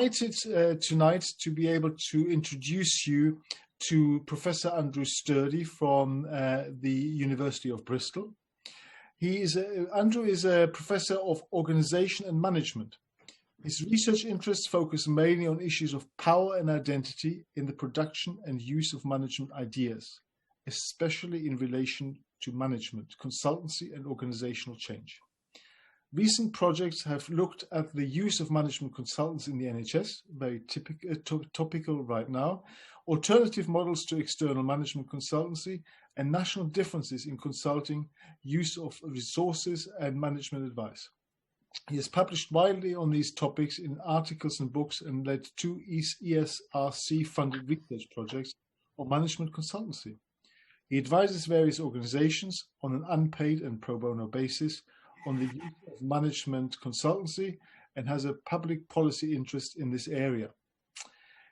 delighted tonight to be able to introduce you to Professor Andrew Sturdy from the University of Bristol. Andrew is a professor of organization and management. His research interests focus mainly on issues of power and identity in the production and use of management ideas, especially in relation to management, consultancy, and organizational change. Recent projects have looked at the use of management consultants in the NHS, very topical right now, alternative models to external management consultancy, and national differences in consulting, use of resources, and management advice. He has published widely on these topics in articles and books and led 2 ESRC-funded research projects on management consultancy. He advises various organizations on an unpaid and pro bono basis on the use of management consultancy and has a public policy interest in this area.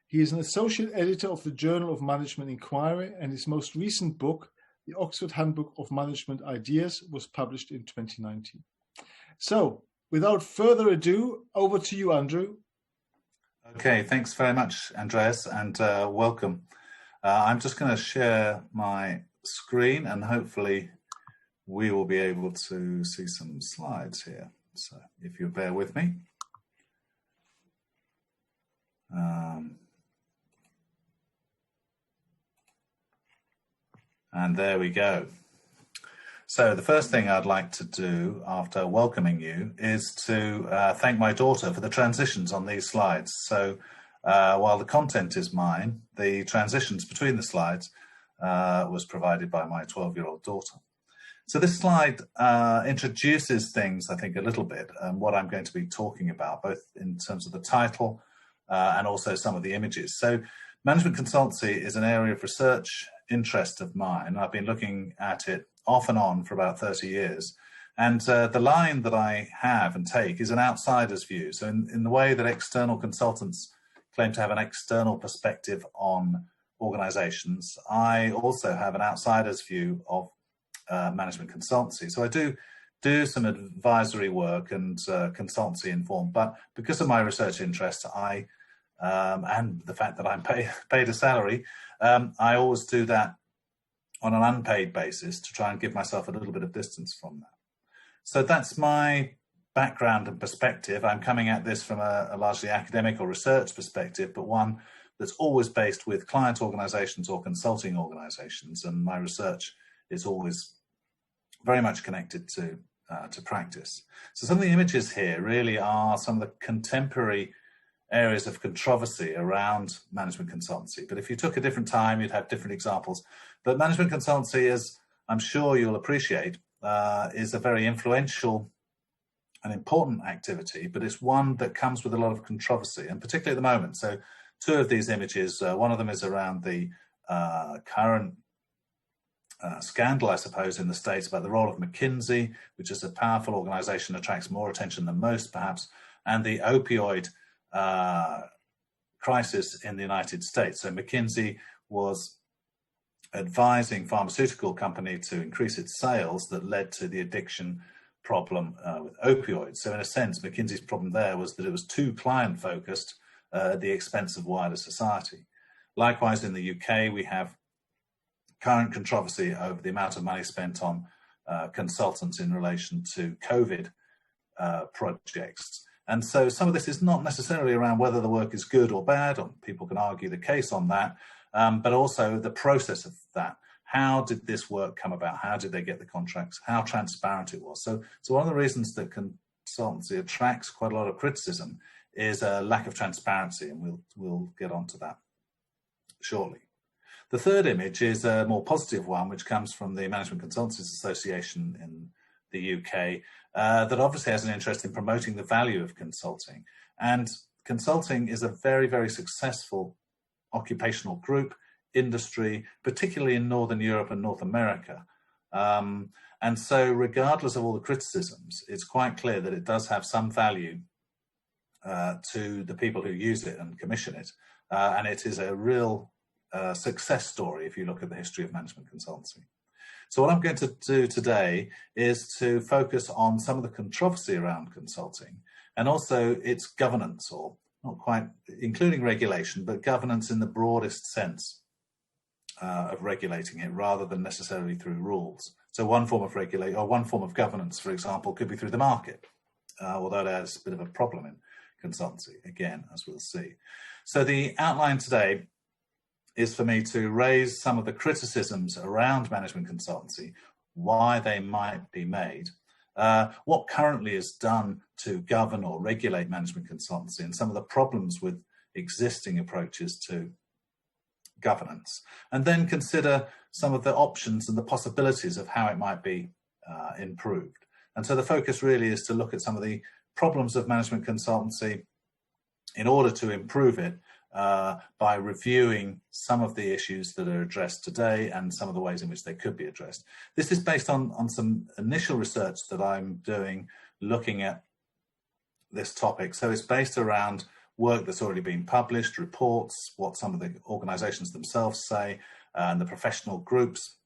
He is an associate editor of the Journal of Management Inquiry, and his most recent book, The Oxford Handbook of Management Ideas, was published in 2019. So, without further ado, over to you, Andrew. Okay, thanks very much, Andreas, and welcome. I'm just going to share my screen and hopefully we will be able to see some slides here. So if you bear with me. And there we go. So the first thing I'd like to do after welcoming you is to thank my daughter for the transitions on these slides. So while the content is mine, the transitions between the slides was provided by my 12-year-old daughter. So this slide introduces things, I think, a little bit, and what I'm going to be talking about, both in terms of the title and also some of the images. So management consultancy is an area of research interest of mine. I've been looking at it off and on for about 30 years. And the line that I have and take is an outsider's view. So in the way that external consultants claim to have an external perspective on organizations, I also have an outsider's view of management consultancy. So I do some advisory work and consultancy informed, but because of my research interest, and the fact that I'm paid a salary, I always do that on an unpaid basis to try and give myself a little bit of distance from that. So that's my background and perspective. I'm coming at this from a largely academic or research perspective, but one that's always based with client organizations or consulting organizations, and my research is always very much connected to practice. So some of the images here really are some of the contemporary areas of controversy around management consultancy. But if you took a different time, you'd have different examples. But management consultancy, as I'm sure you'll appreciate, is a very influential and important activity, but it's one that comes with a lot of controversy, and particularly at the moment. So 2 of these images, one of them is around the current scandal, I suppose, in the States about the role of McKinsey, which is a powerful organization, attracts more attention than most, perhaps, and the opioid crisis in the United States. So McKinsey was advising pharmaceutical company to increase its sales that led to the addiction problem with opioids. So in a sense, McKinsey's problem there was that it was too client-focused at the expense of wider society. Likewise, in the UK, we have current controversy over the amount of money spent on consultants in relation to COVID projects. And so some of this is not necessarily around whether the work is good or bad, or people can argue the case on that, but also the process of that. How did this work come about? How did they get the contracts? How transparent it was? So one of the reasons that consultancy attracts quite a lot of criticism is a lack of transparency, and we'll get onto that shortly. The third image is a more positive one, which comes from the Management Consultants Association in the UK, that obviously has an interest in promoting the value of consulting. And consulting is a very, very successful occupational group, industry, particularly in Northern Europe and North America. And so regardless of all the criticisms, it's quite clear that it does have some value to the people who use it and commission it. And it is a real success story if you look at the history of management consultancy. So what I'm going to do today is to focus on some of the controversy around consulting and also its governance or not quite, including regulation, but governance in the broadest sense of regulating it rather than necessarily through rules. So one form of regulate or one form of governance, for example, could be through the market, although that's a bit of a problem in consultancy, again, as we'll see. So the outline today is for me to raise some of the criticisms around management consultancy, why they might be made, what currently is done to govern or regulate management consultancy, and some of the problems with existing approaches to governance, and then consider some of the options and the possibilities of how it might be improved. And so the focus really is to look at some of the problems of management consultancy in order to improve it by reviewing some of the issues that are addressed today and some of the ways in which they could be addressed. This is based on some initial research that I'm doing looking at this topic. So it's based around work that's already been published, reports, what some of the organisations themselves say, and the professional groups.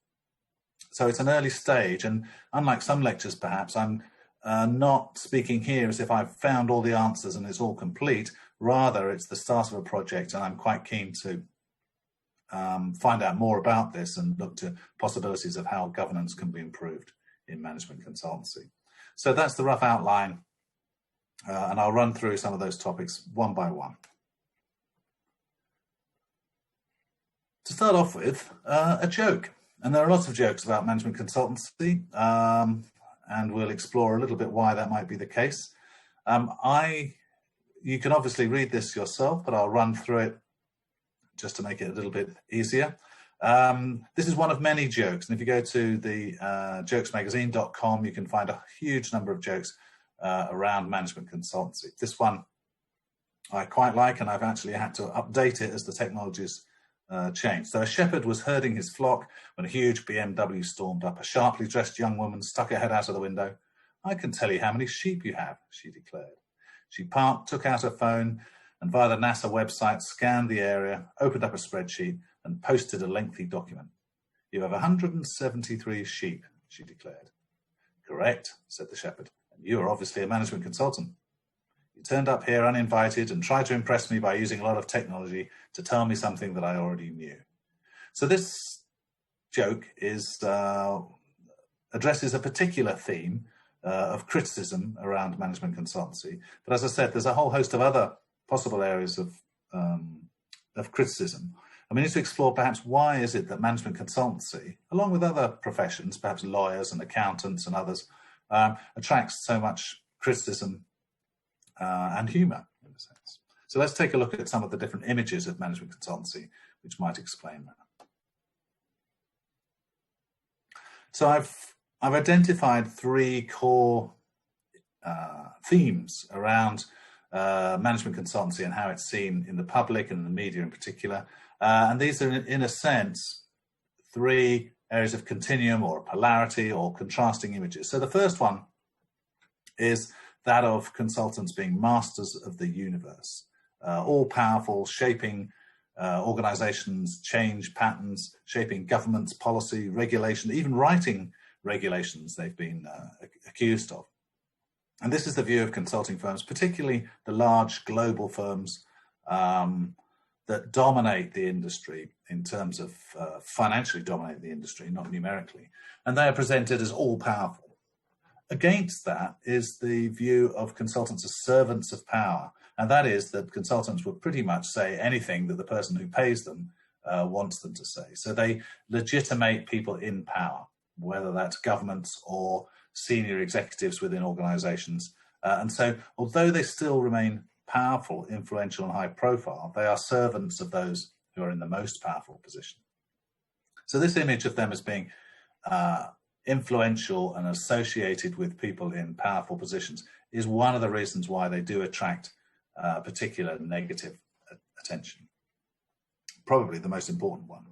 So it's an early stage, and unlike some lectures perhaps, I'm not speaking here as if I've found all the answers and it's all complete. Rather, it's the start of a project, and I'm quite keen to find out more about this and look to possibilities of how governance can be improved in management consultancy. So that's the rough outline, and I'll run through some of those topics one by one. To start off with, a joke. And there are lots of jokes about management consultancy, and we'll explore a little bit why that might be the case. You can obviously read this yourself, but I'll run through it just to make it a little bit easier. This is one of many jokes, and if you go to the jokesmagazine.com, you can find a huge number of jokes around management consultancy. This one I quite like, and I've actually had to update it as the technologies changed. So a shepherd was herding his flock when a huge BMW stormed up. A sharply dressed young woman stuck her head out of the window. "I can tell you how many sheep you have," she declared. She parked, took out her phone, and via the NASA website scanned the area, opened up a spreadsheet, and posted a lengthy document. "You have 173 sheep," she declared. "Correct," said the shepherd. "And you are obviously a management consultant. You turned up here uninvited and tried to impress me by using a lot of technology to tell me something that I already knew." So this joke is addresses a particular theme of criticism around management consultancy. But as I said, there's a whole host of other possible areas of criticism. And we need to explore perhaps why is it that management consultancy, along with other professions, perhaps lawyers and accountants and others, attracts so much criticism and humour, in a sense. So let's take a look at some of the different images of management consultancy, which might explain that. So I've identified three core themes around management consultancy and how it's seen in the public and the media in particular. And these are, in a sense, three areas of continuum or polarity or contrasting images. So the first one is that of consultants being masters of the universe, all powerful, shaping organizations, change patterns, shaping governments, policy, regulation, even writing regulations they've been accused of. And this is the view of consulting firms, particularly the large global firms that dominate the industry in terms of financially dominate the industry, not numerically. And they are presented as all powerful. Against that is the view of consultants as servants of power. And that is that consultants would pretty much say anything that the person who pays them wants them to say. So they legitimate people in power, whether that's governments or senior executives within organizations. And so although they still remain powerful, influential, and high profile, they are servants of those who are in the most powerful position. So this image of them as being influential and associated with people in powerful positions is one of the reasons why they do attract particular negative attention. Probably the most important one.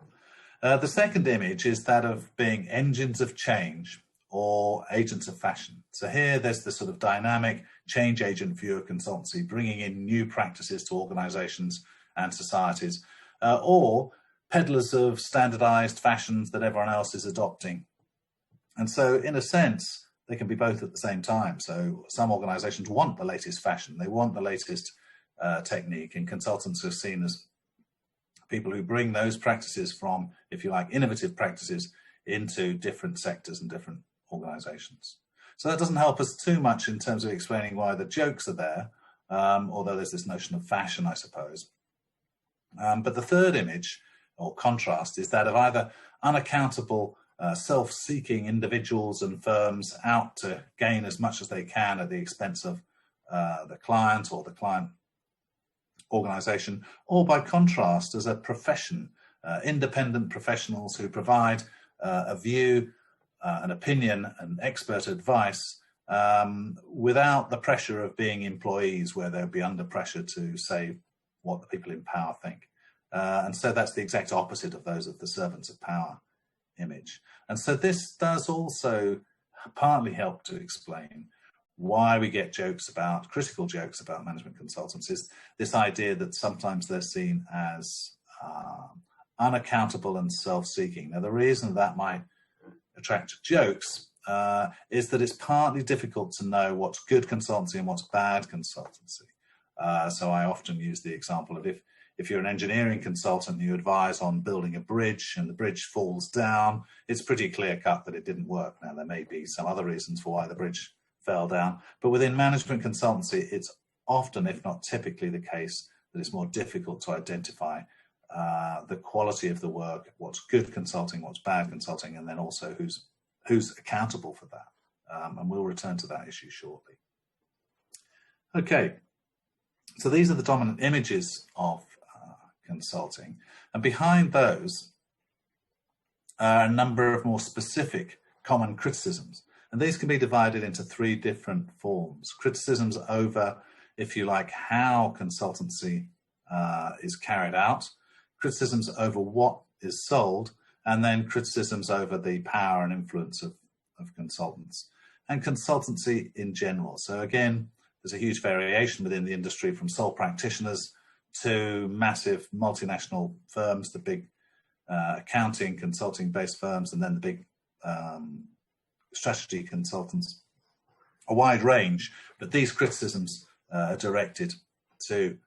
The second image is that of being engines of change or agents of fashion. So here there's the sort of dynamic change agent view of consultancy, bringing in new practices to organizations and societies, or peddlers of standardized fashions that everyone else is adopting. And so in a sense, they can be both at the same time. So some organizations want the latest fashion. They want the latest technique, and consultants are seen as people who bring those practices from, if you like, innovative practices into different sectors and different organizations. So that doesn't help us too much in terms of explaining why the jokes are there, although there's this notion of fashion, I suppose. But the third image, or contrast, is that of either unaccountable, self-seeking individuals and firms out to gain as much as they can at the expense of the client or the client organization, or by contrast as a profession, independent professionals who provide a view, an opinion and expert advice without the pressure of being employees, where they'll be under pressure to say what the people in power think. And so that's the exact opposite of those of the servants of power image. And so this does also partly help to explain why we get critical jokes about management consultants, is this idea that sometimes they're seen as unaccountable and self-seeking. Now, the reason that might attract jokes is that it's partly difficult to know what's good consultancy and what's bad consultancy. So I often use the example of if you're an engineering consultant, you advise on building a bridge and the bridge falls down, it's pretty clear cut that it didn't work. Now, there may be some other reasons for why the bridge fell down, but within management consultancy, it's often, if not typically, the case that it's more difficult to identify the quality of the work, what's good consulting, what's bad consulting, and then also who's accountable for that. And we'll return to that issue shortly. Okay, so these are the dominant images of consulting, and behind those are a number of more specific common criticisms, and these can be divided into three different forms. Criticisms over, if you like, how consultancy is carried out, criticisms over what is sold, and then criticisms over the power and influence of consultants and consultancy in general. So again, there's a huge variation within the industry, from sole practitioners to massive multinational firms, the big accounting, consulting-based firms, and then the big strategy consultants. A wide range, but these criticisms are directed to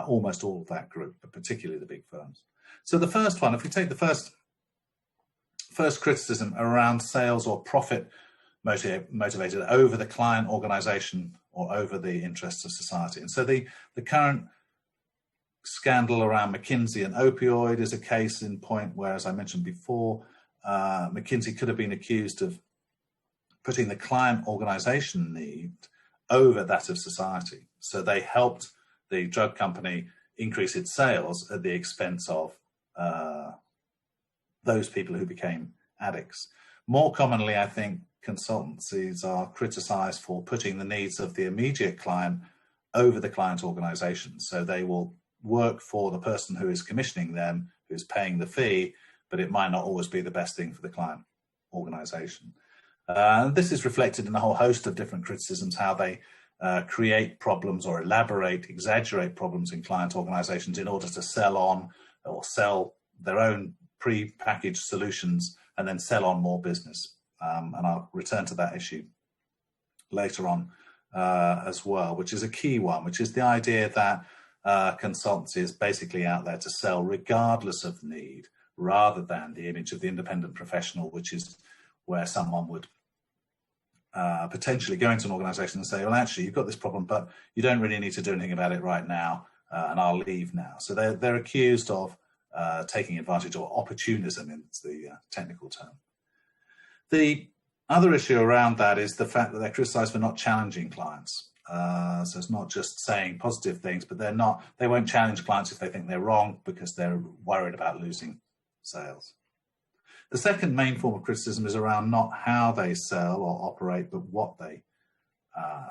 almost all of that group, but particularly the big firms. So the first one, if we take the first criticism around sales or profit motivated over the client organization or over the interests of society. And so the current scandal around McKinsey and opioid is a case in point where, as I mentioned before, McKinsey could have been accused of putting the client organization need over that of society. So they helped the drug company increase its sales at the expense of those people who became addicts. More commonly, I think, consultancies are criticized for putting the needs of the immediate client over the client organization. So they will work for the person who is commissioning them, who's paying the fee, but it might not always be the best thing for the client organization. This is reflected in a whole host of different criticisms, how they create problems or exaggerate problems in client organizations in order to sell on or sell their own pre-packaged solutions and then sell on more business. And I'll return to that issue later on as well, which is a key one, which is the idea that consultancy is basically out there to sell regardless of need, rather than the image of the independent professional, which is where someone would potentially go into an organization and say, well, actually, you've got this problem, but you don't really need to do anything about it right now, and I'll leave now. So they're accused of taking advantage, or opportunism is the technical term. The other issue around that is the fact that they're criticized for not challenging clients. So it's not just saying positive things, but they won't challenge clients if they think they're wrong, because they're worried about losing sales. The second main form of criticism is around not how they sell or operate, but what they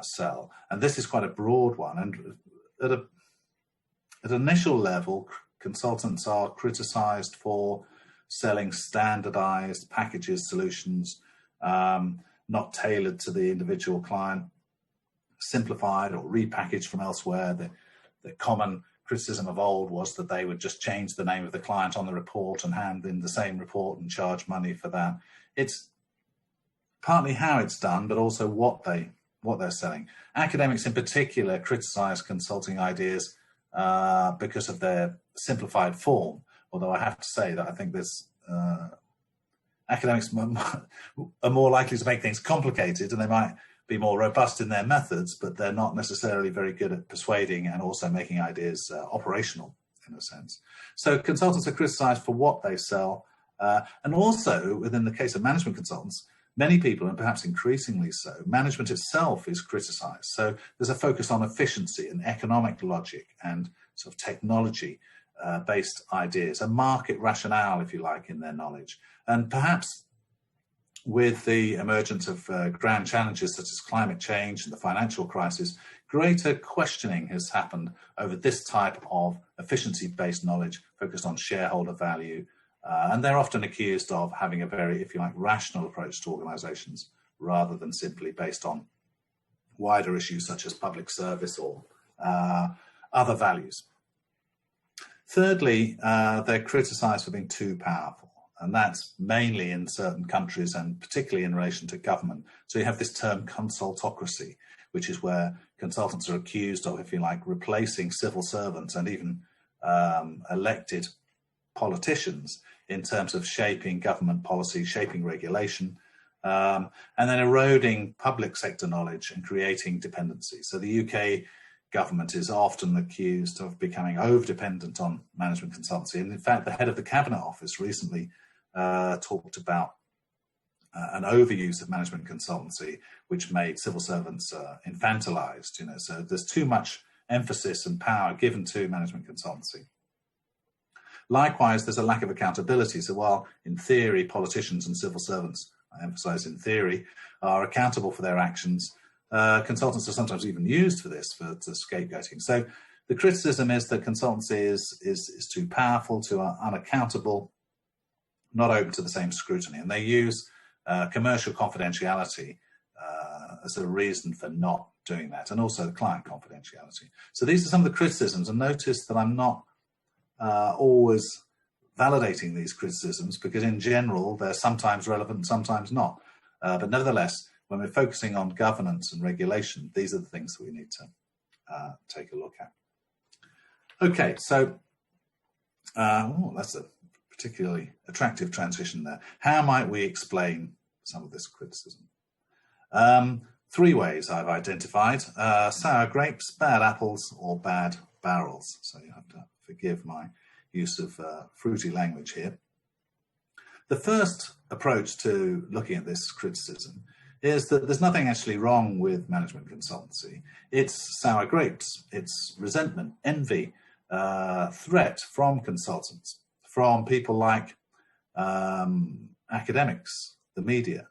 sell. And this is quite a broad one. And at an initial level, consultants are criticized for selling standardized packages, solutions, not tailored to the individual client, simplified or repackaged from elsewhere. The common criticism of old was that they would just change the name of the client on the report and hand in the same report and charge money for that. It's partly how it's done, but also what they're selling. Academics in particular criticize consulting ideas because of their simplified form. Although I have to say that I think there's academics are more likely to make things complicated, and they might be more robust in their methods, but they're not necessarily very good at persuading and also making ideas operational in a sense. So consultants are criticized for what they sell, and also within the case of management consultants, many people, and perhaps increasingly so, management itself is criticized. So there's a focus on efficiency and economic logic and sort of technology based ideas, a market rationale, if you like, in their knowledge. And perhaps with the emergence of grand challenges such as climate change and the financial crisis, greater questioning has happened over this type of efficiency-based knowledge focused on shareholder value. And they're often accused of having a very, if you like, rational approach to organizations rather than simply based on wider issues such as public service or other values. Thirdly, they're criticized for being too powerful. And that's mainly in certain countries and particularly in relation to government. So you have this term consultocracy, which is where consultants are accused of, if you like, replacing civil servants and even elected politicians in terms of shaping government policy, shaping regulation, and then eroding public sector knowledge and creating dependency. So the UK government is often accused of becoming over-dependent on management consultancy. And in fact, the head of the Cabinet Office recently talked about an overuse of management consultancy, which made civil servants infantilized. So there's too much emphasis and power given to management consultancy. Likewise, there's a lack of accountability. So while in theory, politicians and civil servants, I emphasize in theory, are accountable for their actions, consultants are sometimes even used for this, for scapegoating. So the criticism is that consultancy is too powerful, too unaccountable, not open to the same scrutiny. And they use commercial confidentiality as a reason for not doing that, and also client confidentiality. So these are some of the criticisms, and notice that I'm not always validating these criticisms, because in general they're sometimes relevant, sometimes not. But nevertheless, when we're focusing on governance and regulation, these are the things that we need to take a look at. Okay, so that's a particularly attractive transition there. How might we explain some of this criticism? 3 ways I've identified: sour grapes, bad apples, or bad barrels. So you have to forgive my use of fruity language here. The first approach to looking at this criticism is that there's nothing actually wrong with management consultancy. It's sour grapes, it's resentment, envy, threat from consultants, from people like academics, the media,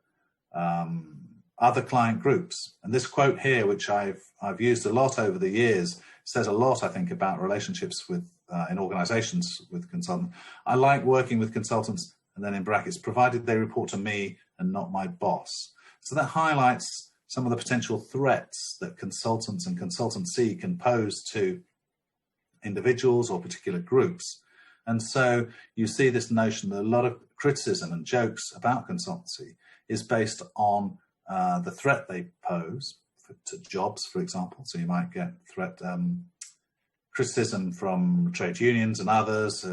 other client groups. And this quote here, which I've used a lot over the years, says a lot, I think, about relationships with in organizations with consultants. I like working with consultants, and then in brackets, provided they report to me and not my boss. So that highlights some of the potential threats that consultants and consultancy can pose to individuals or particular groups. And so you see this notion that a lot of criticism and jokes about consultancy is based on the threat they pose to jobs, for example. So you might get criticism from trade unions and others,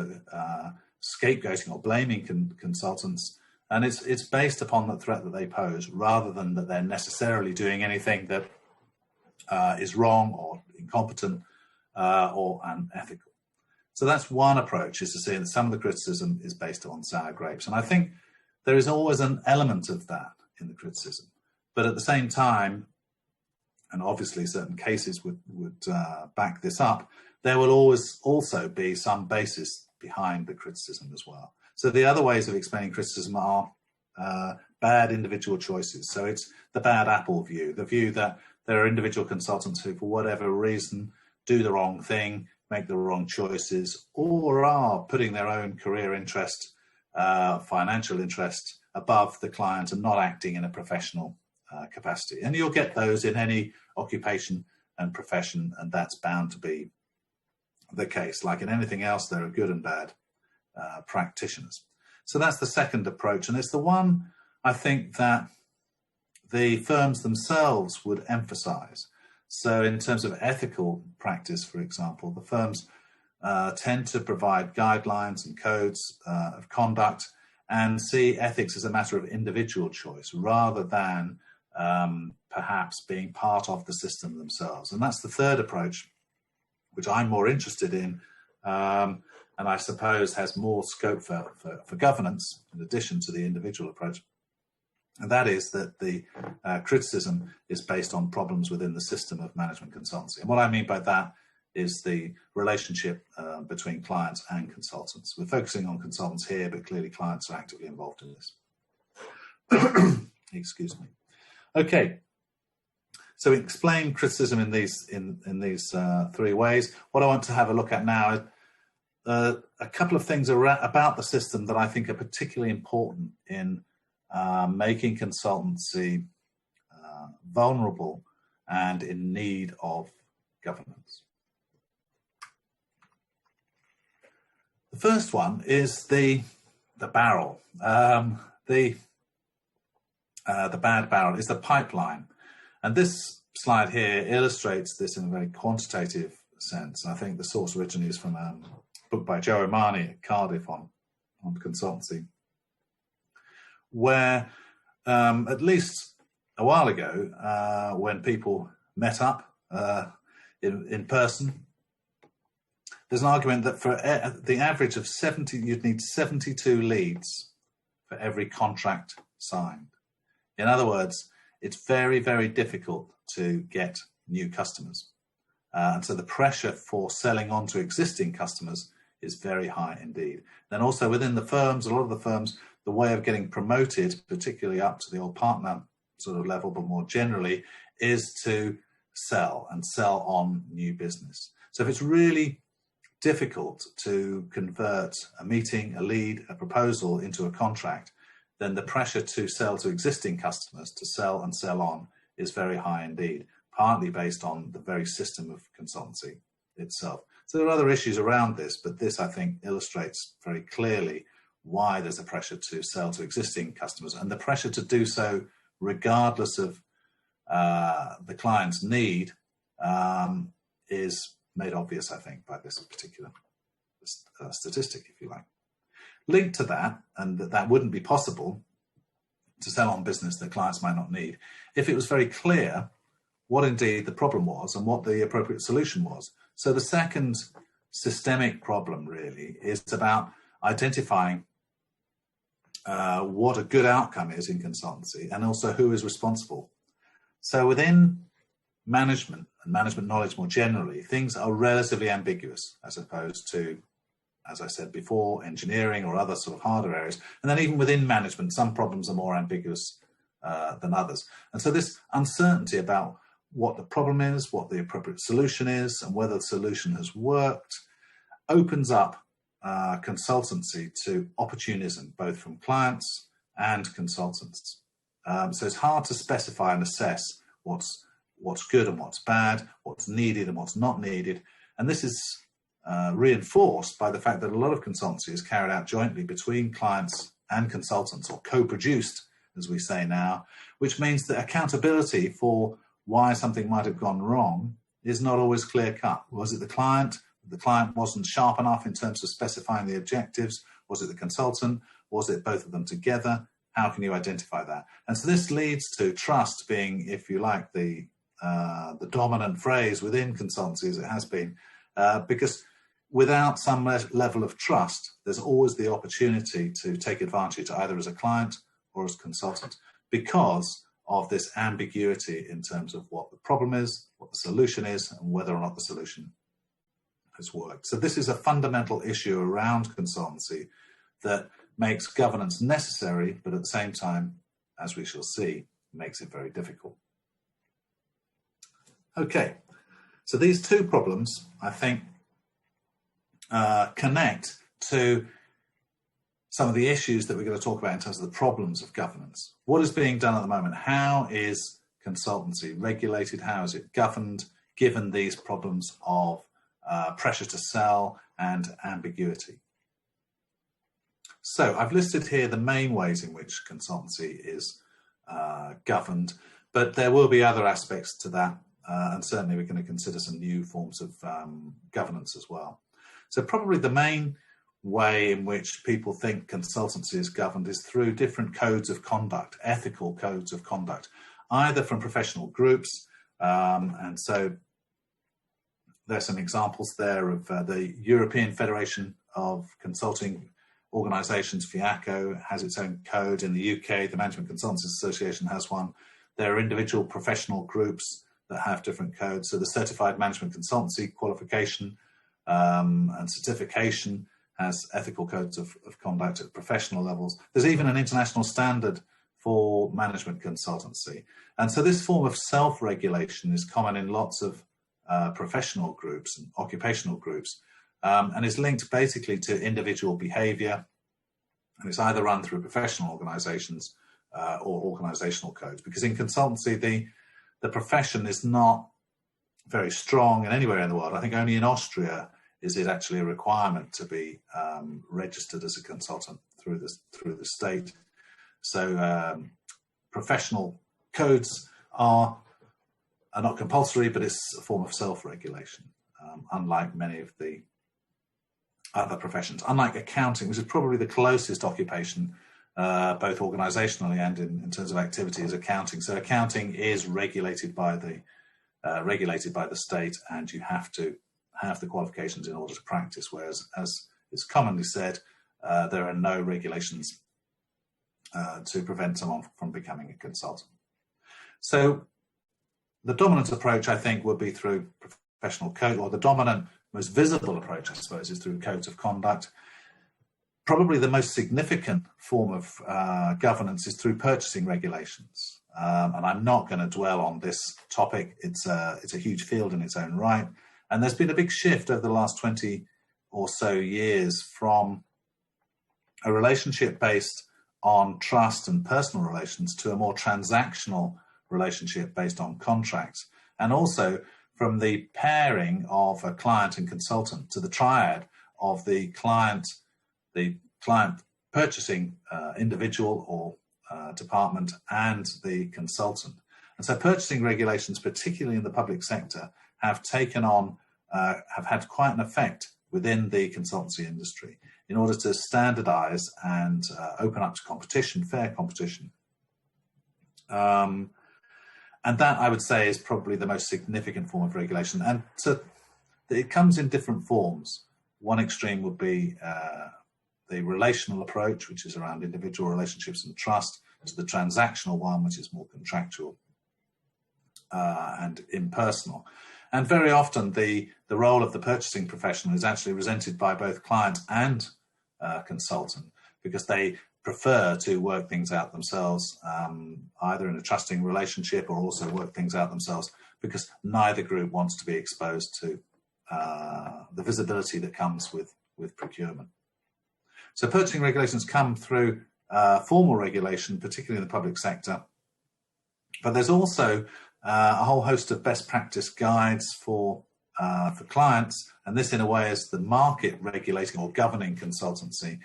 scapegoating or blaming consultants. And it's based upon the threat that they pose, rather than that they're necessarily doing anything that is wrong or incompetent or unethical. So that's one approach, is to say that some of the criticism is based on sour grapes. And I think there is always an element of that in the criticism. But at the same time, and obviously certain cases would back this up, there will always also be some basis behind the criticism as well. So the other ways of explaining criticism are bad individual choices. So it's the bad apple view, the view that there are individual consultants who, for whatever reason, do the wrong thing, make the wrong choices, or are putting their own career interest, financial interest above the client and not acting in a professional capacity. And you'll get those in any occupation and profession, and that's bound to be the case. Like in anything else, there are good and bad practitioners. So that's the second approach, and it's the one I think that the firms themselves would emphasize. So in terms of ethical practice, for example, the firms tend to provide guidelines and codes of conduct and see ethics as a matter of individual choice rather than perhaps being part of the system themselves. And that's the third approach, which I'm more interested in, and I suppose has more scope for governance in addition to the individual approach. And that is that the criticism is based on problems within the system of management consultancy. And what I mean by that is the relationship between clients and consultants. We're focusing on consultants here, but clearly clients are actively involved in this. Excuse me. Okay. So we explain criticism in these three ways. What I want to have a look at now is a couple of things about the system that I think are particularly important in making consultancy vulnerable and in need of governance. The first one is the barrel. The bad barrel is the pipeline. And this slide here illustrates this in a very quantitative sense. I think the source originally is from a book by Joe O'Mahony at Cardiff on consultancy, where at least a while ago, when people met up in person, there's an argument that for the average of 70, you'd need 72 leads for every contract signed. In other words, it's very, very difficult to get new customers. And so the pressure for selling on to existing customers is very high indeed. Then also within the firms, a lot of the firms, the way of getting promoted, particularly up to the old partner sort of level, but more generally, is to sell and sell on new business. So if it's really difficult to convert a meeting, a lead, a proposal into a contract, then the pressure to sell to existing customers, to sell and sell on, is very high indeed, partly based on the very system of consultancy itself. So there are other issues around this, but this, I think, illustrates very clearly why there's a pressure to sell to existing customers, and the pressure to do so regardless of the client's need is made obvious, I think, by this particular statistic, if you like. Linked to that, and that wouldn't be possible to sell on business that clients might not need, if it was very clear what indeed the problem was and what the appropriate solution was. So the second systemic problem really is about identifying what a good outcome is in consultancy and also who is responsible. So within management and management knowledge more generally, things are relatively ambiguous as opposed to, as I said before, engineering or other sort of harder areas. And then even within management, some problems are more ambiguous than others. And so this uncertainty about what the problem is, what the appropriate solution is, and whether the solution has worked, opens up consultancy to opportunism, both from clients and consultants. So it's hard to specify and assess what's good and what's bad, what's needed and what's not needed. And this is reinforced by the fact that a lot of consultancy is carried out jointly between clients and consultants, or co-produced, as we say now, which means that accountability for why something might have gone wrong is not always clear-cut. Was it the client? The client wasn't sharp enough in terms of specifying the objectives? Was it the consultant? Was it both of them together? How can you identify that? And so this leads to trust being, if you like, the dominant phrase within consultancy, as it has been, because without some level of trust, there's always the opportunity to take advantage either as a client or as a consultant because of this ambiguity in terms of what the problem is, what the solution is, and whether or not the solution has worked. So this is a fundamental issue around consultancy that makes governance necessary, but at the same time, as we shall see, makes it very difficult. Okay, so these two problems, I think, connect to some of the issues that we're going to talk about in terms of the problems of governance. What is being done at the moment? How is consultancy regulated? How is it governed, given these problems of pressure to sell and ambiguity? So I've listed here the main ways in which consultancy is governed, but there will be other aspects to that and certainly we're going to consider some new forms of governance as well. So probably the main way in which people think consultancy is governed is through different codes of conduct, ethical codes of conduct, either from professional groups, and so there's some examples there of the European Federation of Consulting Organisations, FIACO, has its own code. In the UK, the Management Consultants Association has one. There are individual professional groups that have different codes. So the Certified Management Consultancy qualification and certification has ethical codes of conduct at professional levels. There's even an international standard for management consultancy. And so this form of self-regulation is common in lots of professional groups and occupational groups, and is linked basically to individual behaviour, and it's either run through professional organisations or organisational codes. Because in consultancy, the profession is not very strong in anywhere in the world. I think only in Austria is it actually a requirement to be registered as a consultant through the state. So professional codes are not compulsory, but it's a form of self-regulation, unlike many of the other professions. Unlike accounting, which is probably the closest occupation, both organisationally and in terms of activity, is accounting. So accounting is regulated by the state, and you have to have the qualifications in order to practice, whereas, as is commonly said, there are no regulations to prevent someone from becoming a consultant. So the dominant approach, I think, would be through professional code, or the dominant, most visible approach, I suppose, is through codes of conduct. Probably the most significant form of governance is through purchasing regulations. And I'm not going to dwell on this topic. It's a huge field in its own right. And there's been a big shift over the last 20 or so years from a relationship based on trust and personal relations to a more transactional relationship based on contracts, and also from the pairing of a client and consultant to the triad of the client purchasing individual or department and the consultant. And so purchasing regulations, particularly in the public sector, have taken on, have had quite an effect within the consultancy industry in order to standardize and open up to competition, fair competition. And that, I would say, is probably the most significant form of regulation. And so it comes in different forms. One extreme would be the relational approach, which is around individual relationships and trust, to the transactional one, which is more contractual and impersonal. And very often the role of the purchasing professional is actually resented by both client and consultant, because they prefer to work things out themselves, either in a trusting relationship or also work things out themselves, because neither group wants to be exposed to the visibility that comes with procurement. So purchasing regulations come through formal regulation, particularly in the public sector, but there's also a whole host of best practice guides for clients, and this in a way is the market regulating or governing consultancy,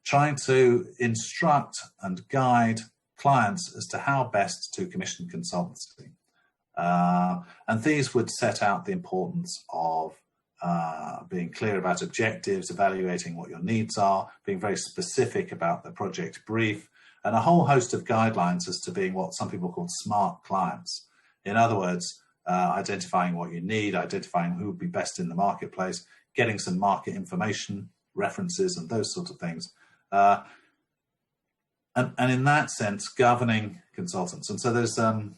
trying to instruct and guide clients as to how best to commission consultancy. And these would set out the importance of being clear about objectives, evaluating what your needs are, being very specific about the project brief, and a whole host of guidelines as to being what some people call smart clients. In other words, identifying what you need, identifying who would be best in the marketplace, getting some market information, references, and those sorts of things. And in that sense, governing consultants. And so there's a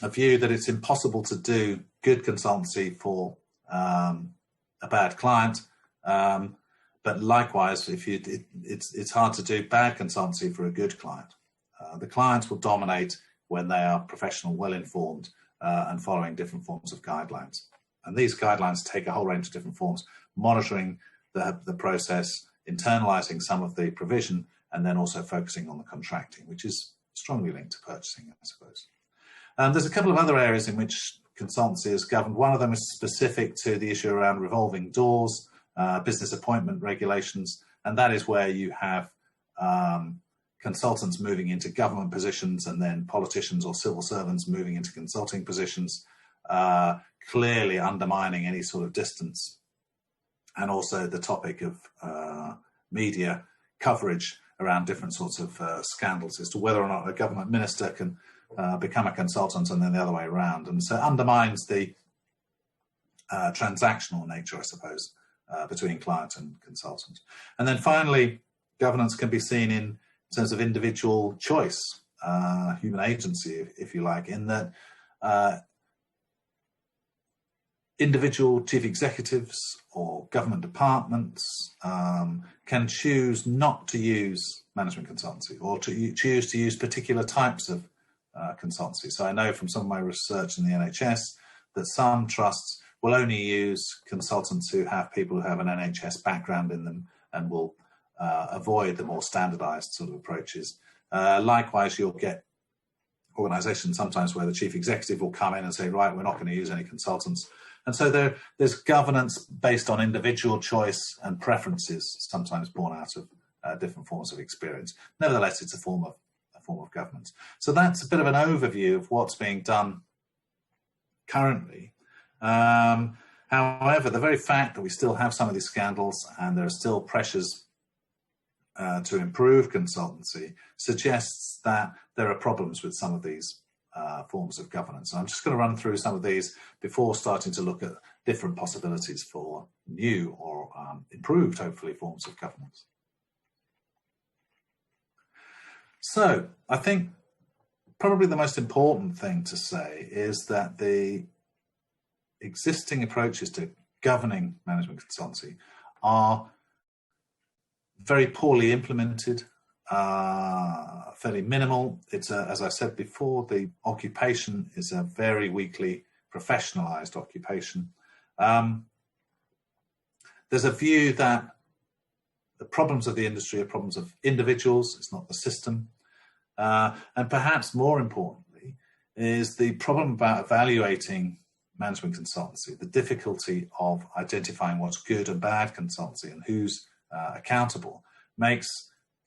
view that it's impossible to do good consultancy for a bad client, but likewise, it's hard to do bad consultancy for a good client. The clients will dominate when they are professional, well-informed, and following different forms of guidelines. And these guidelines take a whole range of different forms, monitoring the process, internalizing some of the provision, and then also focusing on the contracting, which is strongly linked to purchasing, I suppose. There's a couple of other areas in which consultancy is governed. One of them is specific to the issue around revolving doors, business appointment regulations, and that is where you have consultants moving into government positions and then politicians or civil servants moving into consulting positions, clearly undermining any sort of distance. And also the topic of media coverage around different sorts of scandals as to whether or not a government minister can become a consultant and then the other way around. And so it undermines the transactional nature, I suppose, between client and consultant. And then finally, governance can be seen in terms of individual choice, human agency, if you like, in that individual chief executives or government departments can choose not to use management consultancy or to choose to use particular types of consultancy. So I know from some of my research in the NHS that some trusts will only use consultants who have people who have an NHS background in them and will avoid the more standardized sort of approaches. Likewise, you'll get organizations sometimes where the chief executive will come in and say, right, we're not going to use any consultants. And so there's governance based on individual choice and preferences, sometimes born out of different forms of experience. Nevertheless, it's a form of governance. So that's a bit of an overview of what's being done currently. However, the very fact that we still have some of these scandals and there are still pressures to improve consultancy suggests that there are problems with some of these forms of governance. And I'm just going to run through some of these before starting to look at different possibilities for new or improved, hopefully, forms of governance. So I think probably the most important thing to say is that the existing approaches to governing management consultancy are very poorly implemented, fairly minimal. It's as I said before, the occupation is a very weakly professionalized occupation. There's a view that the problems of the industry are problems of individuals, it's not the system. And perhaps more importantly is the problem about evaluating management consultancy, the difficulty of identifying what's good and bad consultancy and who's accountable makes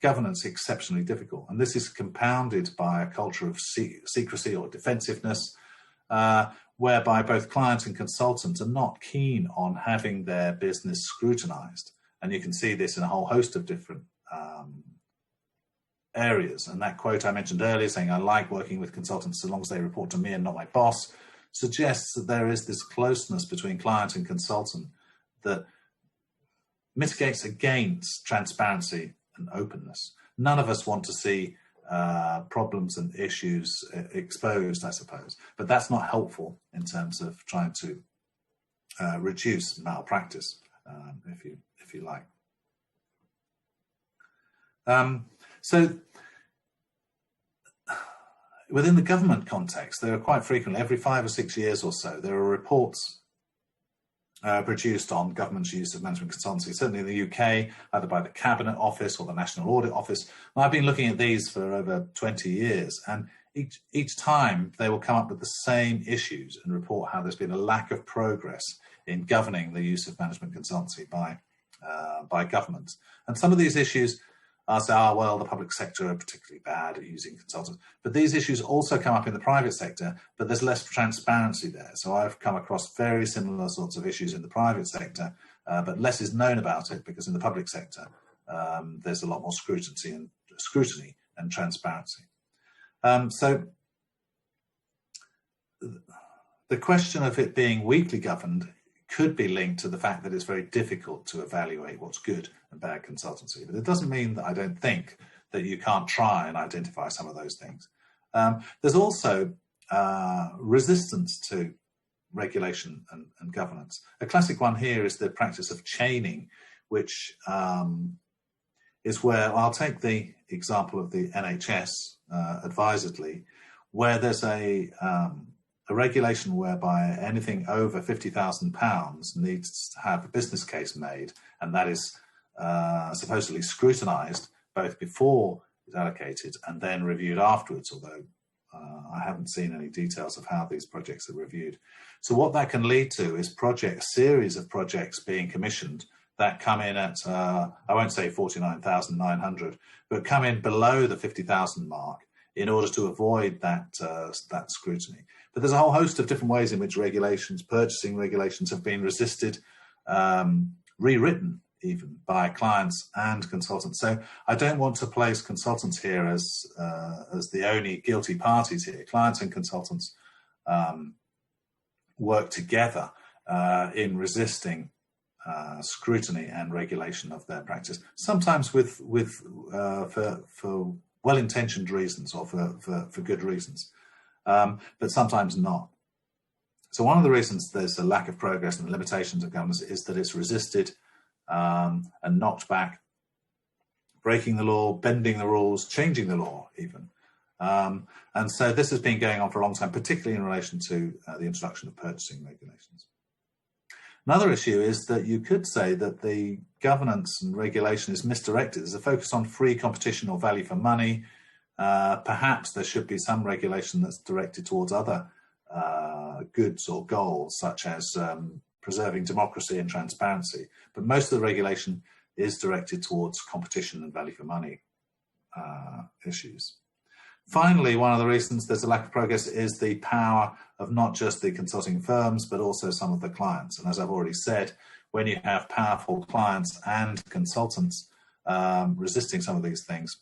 governance exceptionally difficult. And this is compounded by a culture of secrecy or defensiveness, whereby both clients and consultants are not keen on having their business scrutinized. And you can see this in a whole host of different areas. And that quote I mentioned earlier, saying, I like working with consultants as long as they report to me and not my boss, suggests that there is this closeness between client and consultant that mitigates against transparency and openness. None of us want to see problems and issues exposed, I suppose, but that's not helpful in terms of trying to reduce malpractice, if you like. So within the government context, there are quite frequently, every 5 or 6 years or so, there are reports produced on government's use of management consultancy, certainly in the UK, either by the Cabinet Office or the National Audit Office. And I've been looking at these for over 20 years, and each time they will come up with the same issues and report how there's been a lack of progress in governing the use of management consultancy by government. And some of these issues are say, well, the public sector are particularly bad at using consultants. But these issues also come up in the private sector, but there's less transparency there. So I've come across very similar sorts of issues in the private sector, but less is known about it because in the public sector, there's a lot more scrutiny and transparency. So the question of it being weakly governed could be linked to the fact that it's very difficult to evaluate what's good and bad consultancy. But it doesn't mean that I don't think that you can't try and identify some of those things. There's also resistance to regulation and governance. A classic one here is the practice of chaining, which is where, I'll take the example of the NHS advisedly, where there's a regulation whereby anything over £50,000 needs to have a business case made, and that is supposedly scrutinised both before it's allocated and then reviewed afterwards, although I haven't seen any details of how these projects are reviewed. So what that can lead to is a series of projects being commissioned that come in at, I won't say 49,900, but come in below the 50,000 mark in order to avoid that scrutiny. But there's a whole host of different ways in which regulations, purchasing regulations, have been resisted, rewritten even by clients and consultants. So I don't want to place consultants here as the only guilty parties here. Clients and consultants work together in resisting scrutiny and regulation of their practice, sometimes for well-intentioned reasons or for good reasons, but sometimes not. So one of the reasons there's a lack of progress and limitations of governance is that it's resisted and knocked back, breaking the law, bending the rules, changing the law even. And so this has been going on for a long time, particularly in relation to the introduction of purchasing regulations. Another issue is that you could say that the governance and regulation is misdirected. There's a focus on free competition or value for money. Perhaps there should be some regulation that's directed towards other goods or goals, such as preserving democracy and transparency. But most of the regulation is directed towards competition and value for money issues. Finally, one of the reasons there's a lack of progress is the power of not just the consulting firms, but also some of the clients. And as I've already said, when you have powerful clients and consultants resisting some of these things,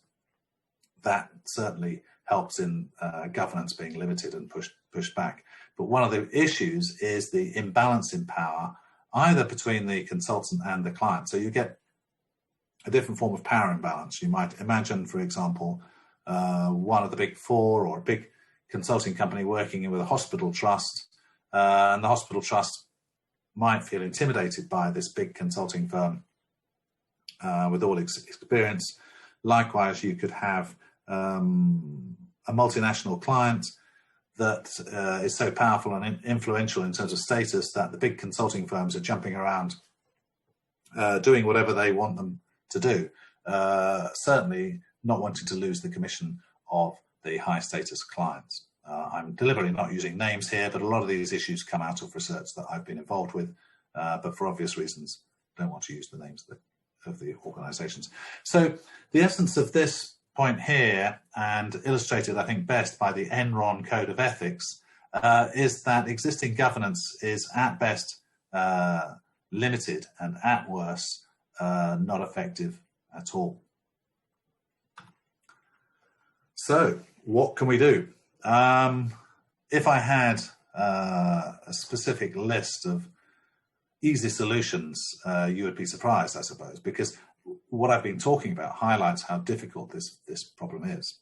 that certainly helps in governance being limited and pushed back. But one of the issues is the imbalance in power, either between the consultant and the client. So you get a different form of power imbalance. You might imagine, for example, one of the big four or a big consulting company working with a hospital trust, and the hospital trust might feel intimidated by this big consulting firm with all its experience. Likewise, you could have a multinational client that is so powerful and influential in terms of status that the big consulting firms are jumping around doing whatever they want them to do, certainly not wanting to lose the commission of the high status clients. I'm deliberately not using names here, but a lot of these issues come out of research that I've been involved with, but for obvious reasons, don't want to use the names of the organizations. So the essence of this point here, and illustrated, I think, best by the Enron Code of Ethics, is that existing governance is at best limited and at worst not effective at all. So what can we do? If I had a specific list of easy solutions, you would be surprised, I suppose, because what I've been talking about highlights how difficult this problem is.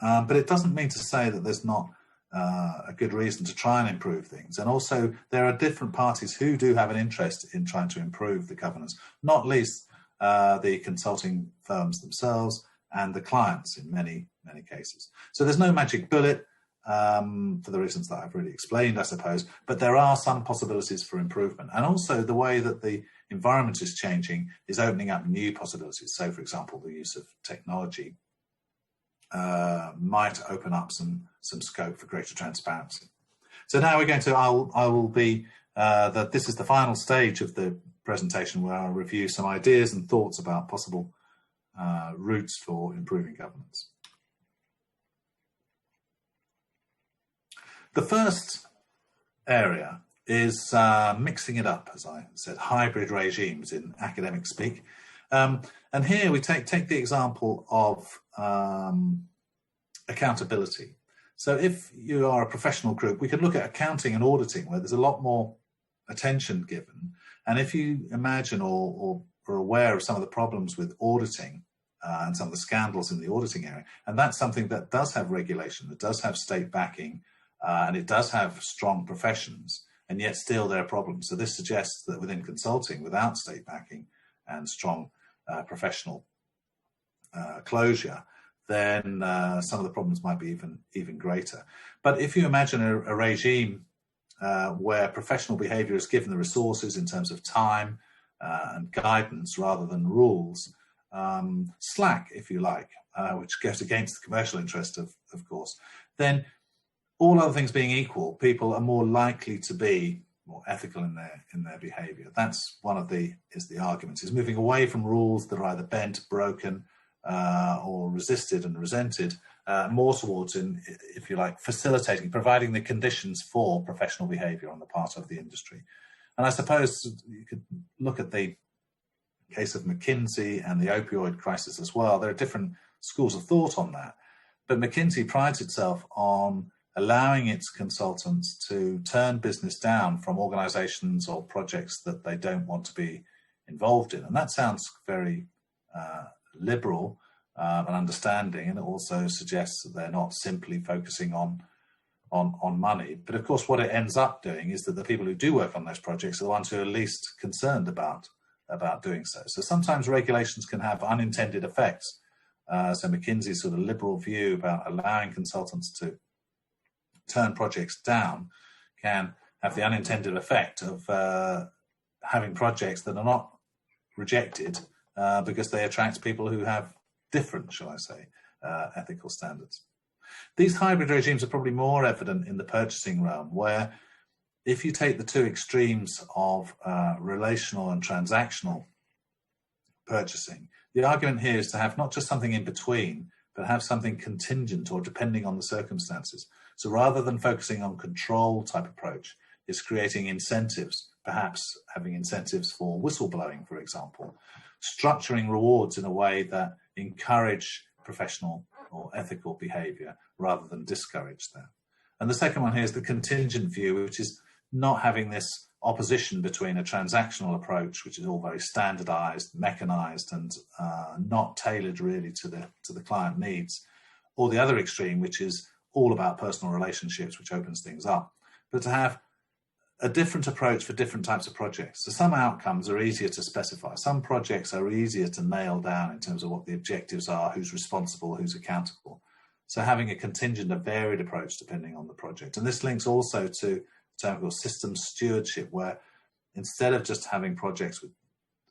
But it doesn't mean to say that there's not a good reason to try and improve things. And also, there are different parties who do have an interest in trying to improve the governance, not least the consulting firms themselves and the clients in many cases. So there's no magic bullet for the reasons that I've already explained, I suppose, but there are some possibilities for improvement. And also the way that the environment is changing is opening up new possibilities. So, for example, the use of technology might open up some scope for greater transparency. So now we're going to, I will be, that this is the final stage of the presentation where I'll review some ideas and thoughts about possible routes for improving governance. The first area is mixing it up, as I said, hybrid regimes in academic speak. And here we take the example of accountability. So if you are a professional group, we could look at accounting and auditing, where there's a lot more attention given. And if you imagine or are aware of some of the problems with auditing and some of the scandals in the auditing area, and that's something that does have regulation, that does have state backing, and it does have strong professions, and yet still there are problems. So this suggests that within consulting, without state backing and strong professional closure, then some of the problems might be even greater. But if you imagine a regime where professional behavior is given the resources in terms of time and guidance rather than rules, slack, if you like, which goes against the commercial interest, of course, then all other things being equal, people are more likely to be more ethical in their behaviour. That's one of the arguments, is moving away from rules that are either bent, broken, or resisted and resented, more towards, if you like, facilitating, providing the conditions for professional behaviour on the part of the industry. And I suppose you could look at the case of McKinsey and the opioid crisis as well. There are different schools of thought on that, but McKinsey prides itself on allowing its consultants to turn business down from organisations or projects that they don't want to be involved in. And that sounds very liberal and understanding, and it also suggests that they're not simply focusing on money. But of course, what it ends up doing is that the people who do work on those projects are the ones who are least concerned about doing so. So sometimes regulations can have unintended effects. So McKinsey's sort of liberal view about allowing consultants to turn projects down can have the unintended effect of having projects that are not rejected because they attract people who have different, shall I say, ethical standards. These hybrid regimes are probably more evident in the purchasing realm, where if you take the two extremes of relational and transactional purchasing, the argument here is to have not just something in between, but have something contingent or depending on the circumstances. So rather than focusing on control type approach, it's creating incentives, perhaps having incentives for whistleblowing, for example, structuring rewards in a way that encourage professional or ethical behavior rather than discourage that. And the second one here is the contingent view, which is not having this opposition between a transactional approach, which is all very standardized, mechanized, and not tailored really to the client needs, or the other extreme, which is all about personal relationships, which opens things up, but to have a different approach for different types of projects. So some outcomes are easier to specify. Some projects are easier to nail down in terms of what the objectives are, who's responsible, who's accountable. So having a contingent, a varied approach depending on the project. And this links also to a term called systems stewardship, where instead of just having projects with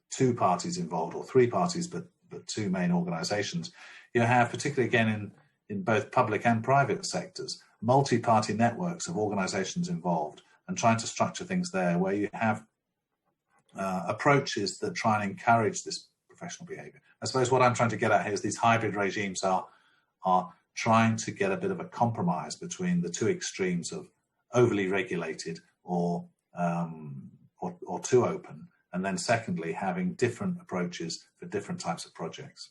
two parties involved or three parties, but two main organizations, you have, particularly again in both public and private sectors, multi-party networks of organizations involved, and trying to structure things there where you have approaches that try and encourage this professional behavior. I suppose what I'm trying to get at here is these hybrid regimes are trying to get a bit of a compromise between the two extremes of overly regulated or too open, and then secondly, having different approaches for different types of projects.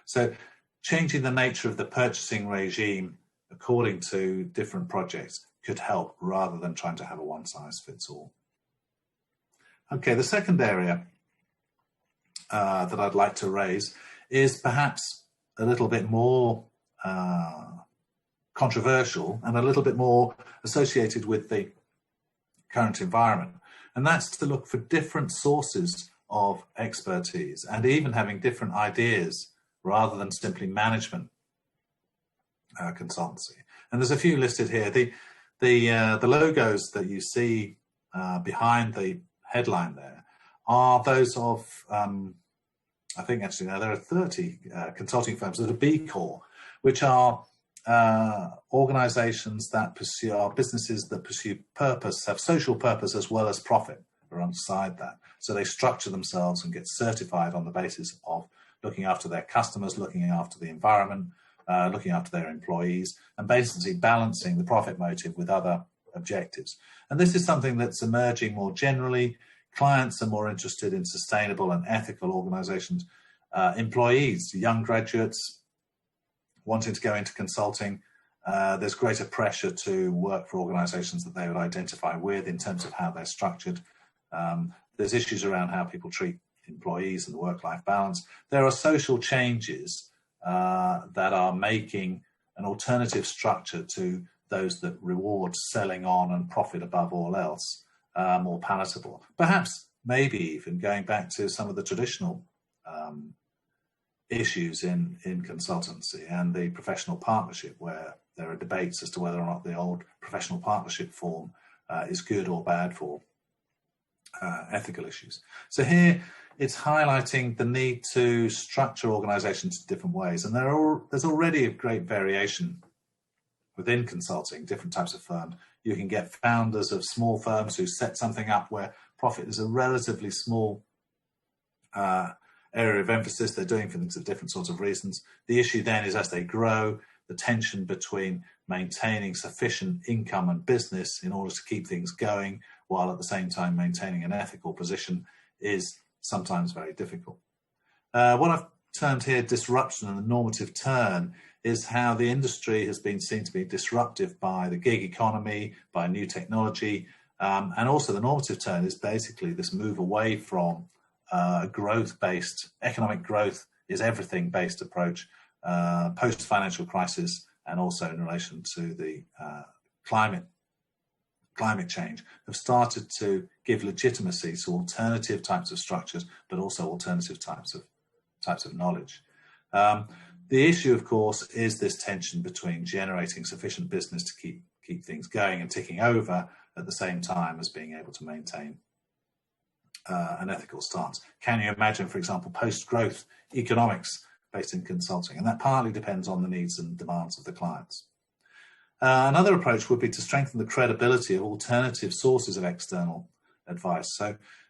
So changing the nature of the purchasing regime according to different projects could help, rather than trying to have a one-size-fits-all. Okay, the second area that I'd like to raise is perhaps a little bit more controversial and a little bit more associated with the current environment. And that's to look for different sources of expertise and even having different ideas rather than simply management consultancy. And there's a few listed here. The logos that you see behind the headline there are those of, I think actually now there are 30 consulting firms that are B Corp, which are organizations that pursue, are businesses that pursue purpose, have social purpose as well as profit alongside that. So they structure themselves and get certified on the basis of looking after their customers, looking after the environment, looking after their employees, and basically balancing the profit motive with other objectives. And this is something that's emerging more generally. Clients are more interested in sustainable and ethical organizations. Employees, young graduates wanting to go into consulting, there's greater pressure to work for organizations that they would identify with in terms of how they're structured. There's issues around how people treat employees and the work-life balance. There are social changes that are making an alternative structure to those that reward selling on and profit above all else more palatable. Perhaps, maybe even going back to some of the traditional issues in consultancy and the professional partnership, where there are debates as to whether or not the old professional partnership form is good or bad for ethical issues. So here it's highlighting the need to structure organizations in different ways. And there's already a great variation within consulting, different types of firms. You can get founders of small firms who set something up where profit is a relatively small area of emphasis. They're doing things for different sorts of reasons. The issue then is, as they grow, the tension between maintaining sufficient income and business in order to keep things going, while at the same time maintaining an ethical position, is sometimes very difficult. What I've termed here disruption and the normative turn is how the industry has been seen to be disruptive by the gig economy, by new technology, and also the normative turn is basically this move away from growth-based, economic growth is everything based approach, post-financial crisis, and also in relation to the climate change, have started to give legitimacy to alternative types of structures, but also alternative types of knowledge. The issue, of course, is this tension between generating sufficient business to keep things going and ticking over at the same time as being able to maintain an ethical stance. Can you imagine, for example, post-growth economics based in consulting? And that partly depends on the needs and demands of the clients. Another approach would be to strengthen the credibility of alternative sources of external advice.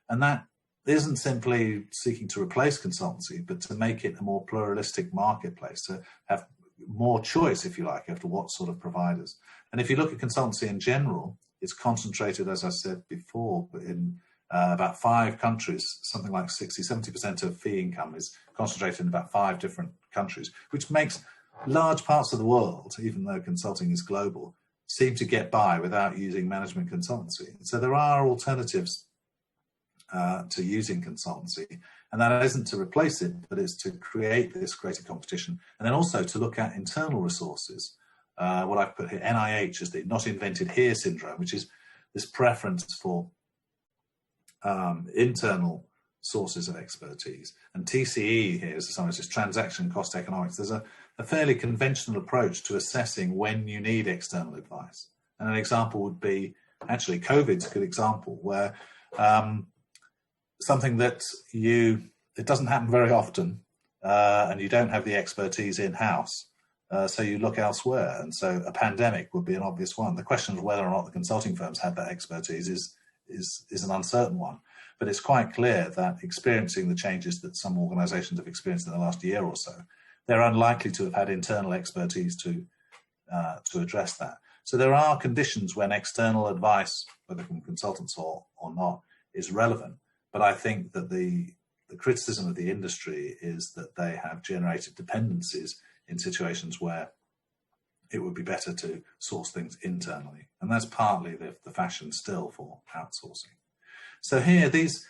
And that isn't simply seeking to replace consultancy, but to make it a more pluralistic marketplace, to have more choice, if you like, after what sort of providers. And if you look at consultancy in general, it's concentrated, as I said before, in about 5 countries. Something like 60-70% of fee income is concentrated in about 5 different countries, which makes large parts of the world, even though consulting is global, seem to get by without using management consultancy. So there are alternatives to using consultancy, and that isn't to replace it, but it's to create this greater competition, and then also to look at internal resources. What I've put here, NIH, is the not invented here syndrome, which is this preference for internal sources of expertise. And TCE here is sometimes just transaction cost economics. There's a fairly conventional approach to assessing when you need external advice. And an example would be, actually, COVID's a good example, where something that it doesn't happen very often, and you don't have the expertise in-house, so you look elsewhere. And so a pandemic would be an obvious one. The question of whether or not the consulting firms had that expertise is an uncertain one. But it's quite clear that experiencing the changes that some organizations have experienced in the last year or so, they're unlikely to have had internal expertise to address that. So there are conditions when external advice, whether from consultants or not, is relevant. But I think that the criticism of the industry is that they have generated dependencies in situations where it would be better to source things internally. And that's partly the fashion still for outsourcing. So here, these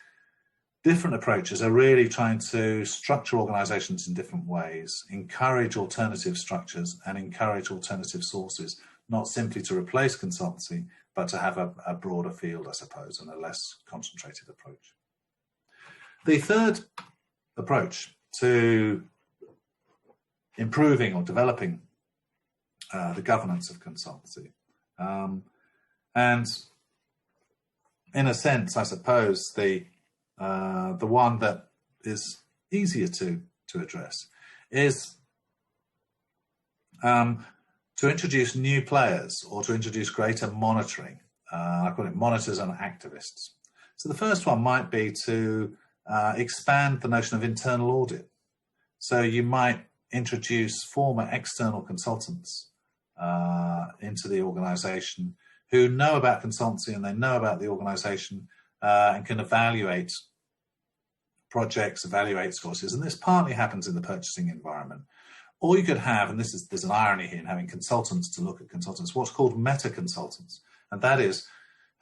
different approaches are really trying to structure organizations in different ways, encourage alternative structures and encourage alternative sources, not simply to replace consultancy, but to have a broader field, I suppose, and a less concentrated approach. The third approach to improving or developing the governance of consultancy, and in a sense, I suppose, the one that is easier to address is to introduce new players or to introduce greater monitoring. I call it monitors and activists. So the first one might be to expand the notion of internal audit. So you might introduce former external consultants into the organization who know about consultancy and they know about the organization and can evaluate projects, evaluate sources. And this partly happens in the purchasing environment. Or you could have, and there's an irony here in having consultants to look at consultants, what's called meta consultants. And that is,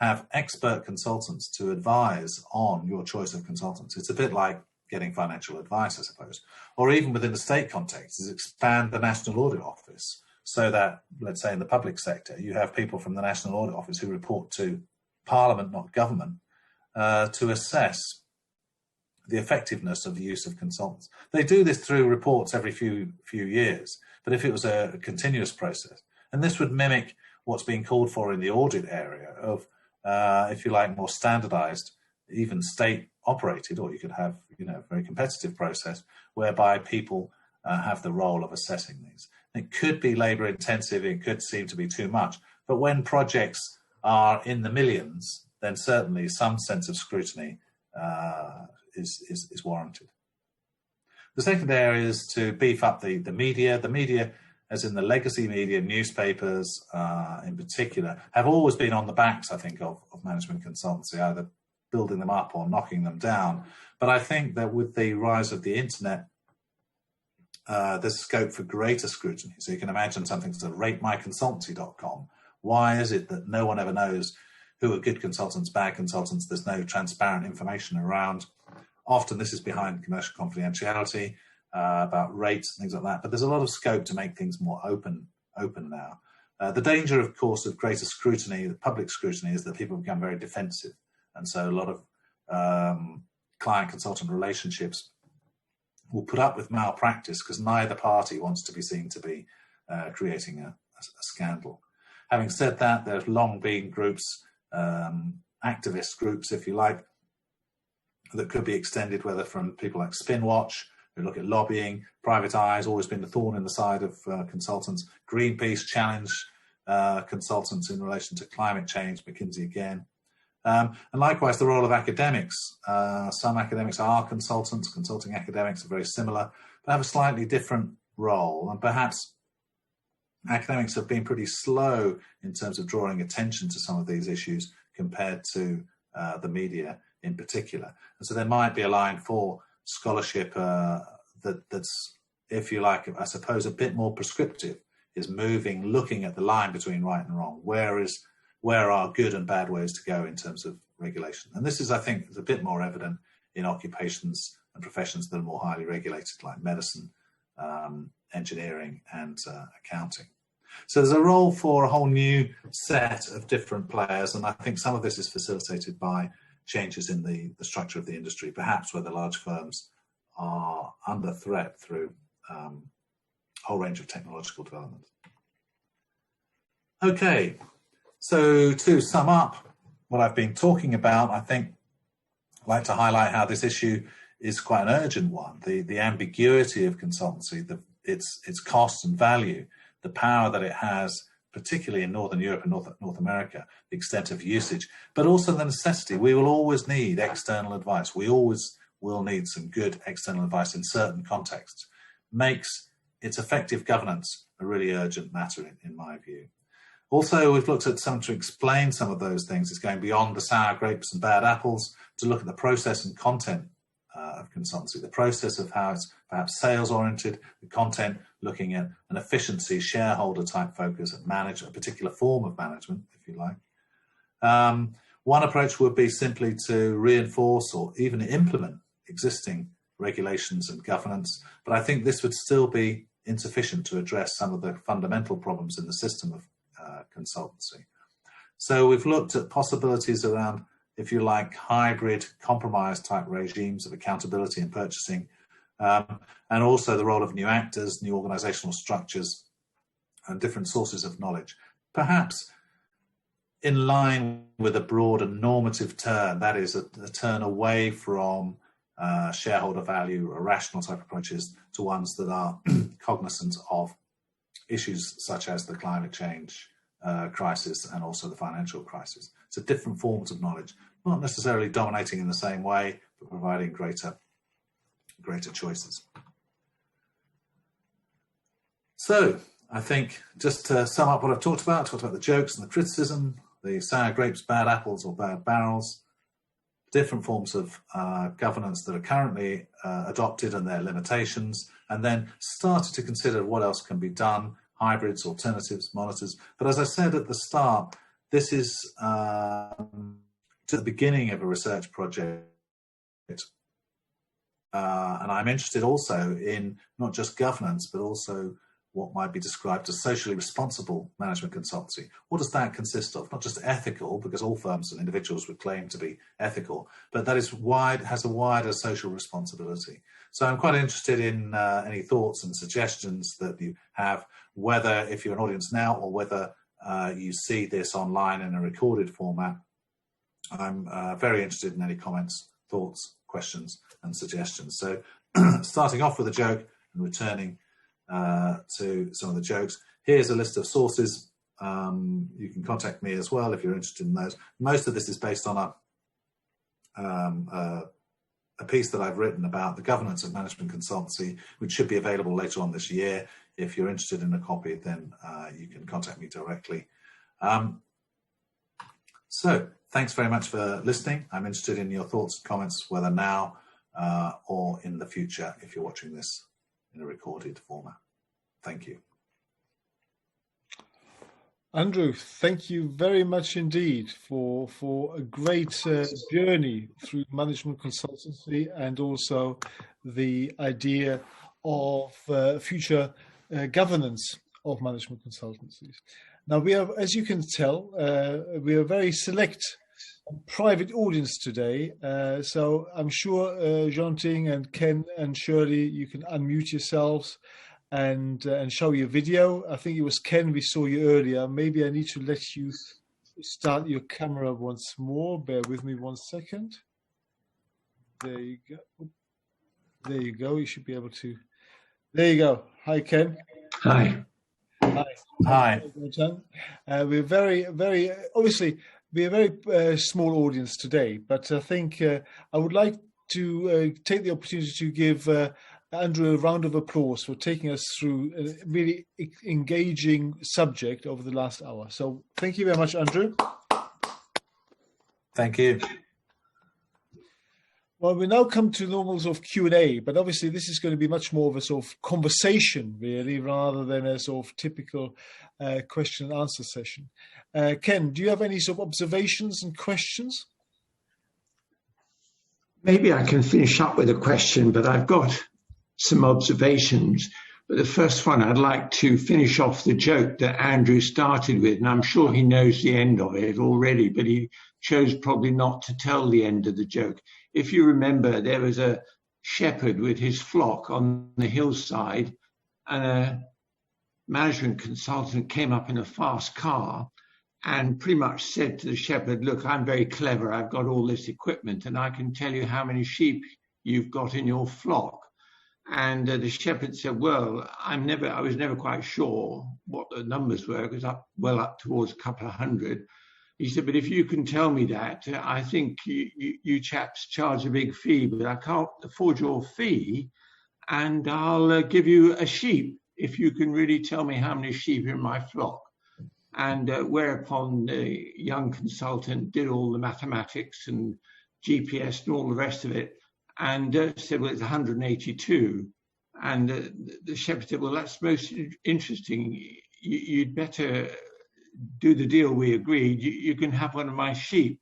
have expert consultants to advise on your choice of consultants. It's a bit like getting financial advice, I suppose. Or even within the state context, is expand the National Audit Office so that, let's say in the public sector, you have people from the National Audit Office who report to Parliament, not government, to assess the effectiveness of the use of consultants. They do this through reports every few years, but if it was a continuous process, and this would mimic what's being called for in the audit area of, if you like, more standardized, even state operated, or you could have, a very competitive process whereby people have the role of assessing these. It could be labour intensive, it could seem to be too much. But when projects are in the millions, then certainly some sense of scrutiny is warranted. The second area is to beef up the media. The media, as in the legacy media, newspapers in particular, have always been on the backs, I think, of management consultancy, either building them up or knocking them down. But I think that with the rise of the internet, there's scope for greater scrutiny. So you can imagine something to ratemyconsultancy.com. Why is it that no one ever knows who are good consultants, bad consultants? There's no transparent information around. Often this is behind commercial confidentiality, about rates and things like that. But there's a lot of scope to make things more open now. The danger, of course, of greater scrutiny, the public scrutiny, is that people become very defensive. And so a lot of client-consultant relationships will put up with malpractice because neither party wants to be seen to be creating a scandal. Having said that, there have long been groups, activist groups, if you like, that could be extended, whether from people like Spinwatch, who look at lobbying. Private Eye has always been the thorn in the side of consultants. Greenpeace challenge consultants in relation to climate change, McKinsey again. And likewise, the role of academics. Some academics are consultants. Consulting academics are very similar, but have a slightly different role. And perhaps academics have been pretty slow in terms of drawing attention to some of these issues compared to the media in particular. And so there might be a line for scholarship that's, if you like, I suppose, a bit more prescriptive, is looking at the line between right and wrong. Where are good and bad ways to go in terms of regulation? And this is, I think, a bit more evident in occupations and professions that are more highly regulated, like medicine, engineering, and accounting. So there's a role for a whole new set of different players, and I think some of this is facilitated by changes in the structure of the industry, perhaps where the large firms are under threat through a whole range of technological development. Okay, so to sum up what I've been talking about, I think I'd like to highlight how this issue is quite an urgent one. The ambiguity of consultancy, its cost and value, the power that it has, particularly in Northern Europe and North America, the extent of usage, but also the necessity. We will always need external advice. We always will need some good external advice in certain contexts. Makes its effective governance a really urgent matter, in my view. Also, we've looked at some to explain some of those things. It's going beyond the sour grapes and bad apples to look at the process and content of consultancy, the process of how it's perhaps sales oriented, the content looking at an efficiency shareholder type focus and manage a particular form of management, if you like. One approach would be simply to reinforce or even implement existing regulations and governance, but I think this would still be insufficient to address some of the fundamental problems in the system of consultancy. So we've looked at possibilities around, if you like, hybrid compromise type regimes of accountability and purchasing, and also the role of new actors, new organisational structures, and different sources of knowledge. Perhaps in line with a broader normative turn, that is a turn away from shareholder value or rational type approaches to ones that are cognizant of issues such as the climate change crisis and also the financial crisis. So different forms of knowledge, not necessarily dominating in the same way, but providing greater choices. So I think just to sum up what I've talked about the jokes and the criticism, the sour grapes, bad apples or bad barrels, different forms of governance that are currently adopted and their limitations, and then started to consider what else can be done, hybrids, alternatives, monitors. But as I said at the start, this is to the beginning of a research project. And I'm interested also in not just governance, but also what might be described as socially responsible management consultancy. What does that consist of? Not just ethical, because all firms and individuals would claim to be ethical, but that is has a wider social responsibility. So I'm quite interested in any thoughts and suggestions that you have, whether if you're an audience now or whether you see this online in a recorded format. I'm very interested in any comments, thoughts, questions and suggestions. So starting off with a joke and returning to some of the jokes. Here's a list of sources. You can contact me as well if you're interested in those. Most of this is based on a piece that I've written about the governance of management consultancy, which should be available later on this year. If you're interested in a copy, then you can contact me directly. So thanks very much for listening. I'm interested in your thoughts and comments, whether now or in the future, if you're watching this in a recorded format. Thank you. Andrew, thank you very much indeed for a great journey through management consultancy, and also the idea of future governance of management consultancies. Now, we are, as you can tell, we are a very select and private audience today. So I'm sure Jean-Ting and Ken and Shirley, you can unmute yourselves and show your video. I think it was Ken, we saw you earlier. Maybe I need to let you start your camera once more. Bear with me 1 second. There you go. There you go. You should be able to. There you go. Hi, Ken. Hi. Hi. Hi. We're very obviously we're a very small audience today, but I think I would like to take the opportunity to give Andrew a round of applause for taking us through a really engaging subject over the last hour. So thank you very much, Andrew. Thank you. Well, we now come to normal sort of Q&A, but obviously this is going to be much more of a sort of conversation, really, rather than a sort of typical question and answer session. Ken, do you have any sort of observations and questions? Maybe I can finish up with a question, but I've got some observations. But the first one, I'd like to finish off the joke that Andrew started with, and I'm sure he knows the end of it already, but he chose probably not to tell the end of the joke. If you remember, there was a shepherd with his flock on the hillside, and a management consultant came up in a fast car and pretty much said to the shepherd, "Look, I'm very clever. I've got all this equipment, and I can tell you how many sheep you've got in your flock." And the shepherd said, "Well, I was never quite sure what the numbers were. It was well up towards a couple of hundred." He said, "But if you can tell me that, I think you chaps charge a big fee, but I can't afford your fee, and I'll give you a sheep if you can really tell me how many sheep are in my flock." And whereupon the young consultant did all the mathematics and GPS and all the rest of it, and said, "Well, it's 182. And the shepherd said, "Well, that's most interesting. You'd better do the deal we agreed. You can have one of my sheep."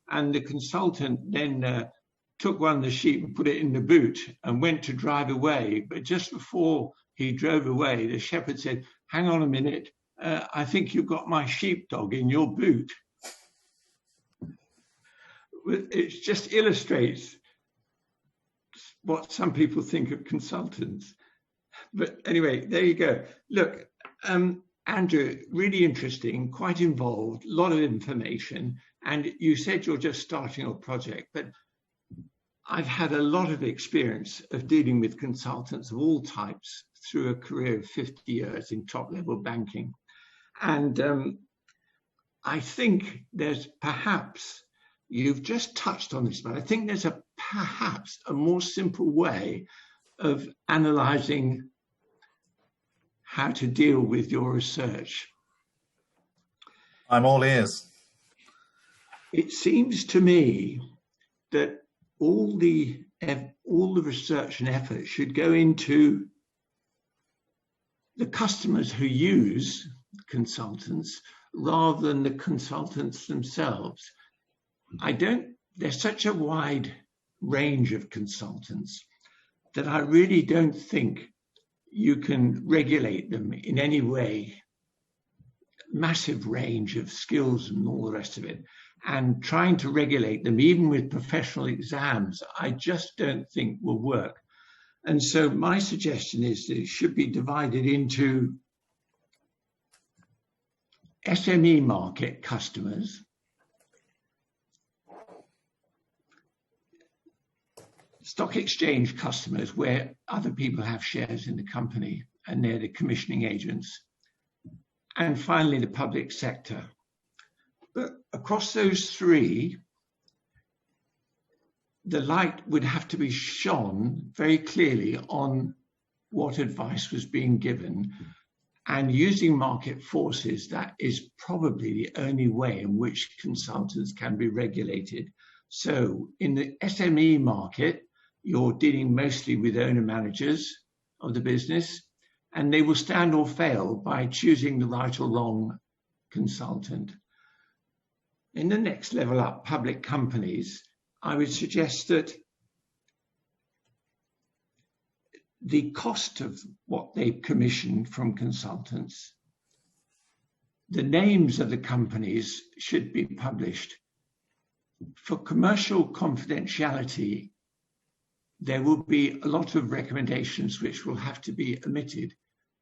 And the consultant then took one of the sheep and put it in the boot and went to drive away. But just before he drove away, the shepherd said, "Hang on a minute. I think you've got my sheepdog in your boot." It just illustrates what some people think of consultants. But anyway, there you go. Look, Andrew, really interesting, quite involved, a lot of information. And you said you're just starting a project, but I've had a lot of experience of dealing with consultants of all types through a career of 50 years in top-level banking. And I think there's perhaps, you've just touched on this, but I think there's perhaps a more simple way of analysing how to deal with your research. I'm all ears. It seems to me that all the research and effort should go into the customers who use consultants rather than the consultants themselves. There's such a wide range of consultants that I really don't think you can regulate them in any way. Massive range of skills and all the rest of it. And trying to regulate them, even with professional exams, I just don't think will work. And so my suggestion is that it should be divided into SME market customers, stock exchange customers where other people have shares in the company, and they're the commissioning agents. And finally, the public sector. But across those three, the light would have to be shone very clearly on what advice was being given. And using market forces, that is probably the only way in which consultants can be regulated. So in the SME market, you're dealing mostly with owner-managers of the business, and they will stand or fail by choosing the right or wrong consultant. In the next level up, public companies, I would suggest that the cost of what they commission from consultants, the names of the companies should be published. For commercial confidentiality, there will be a lot of recommendations which will have to be omitted,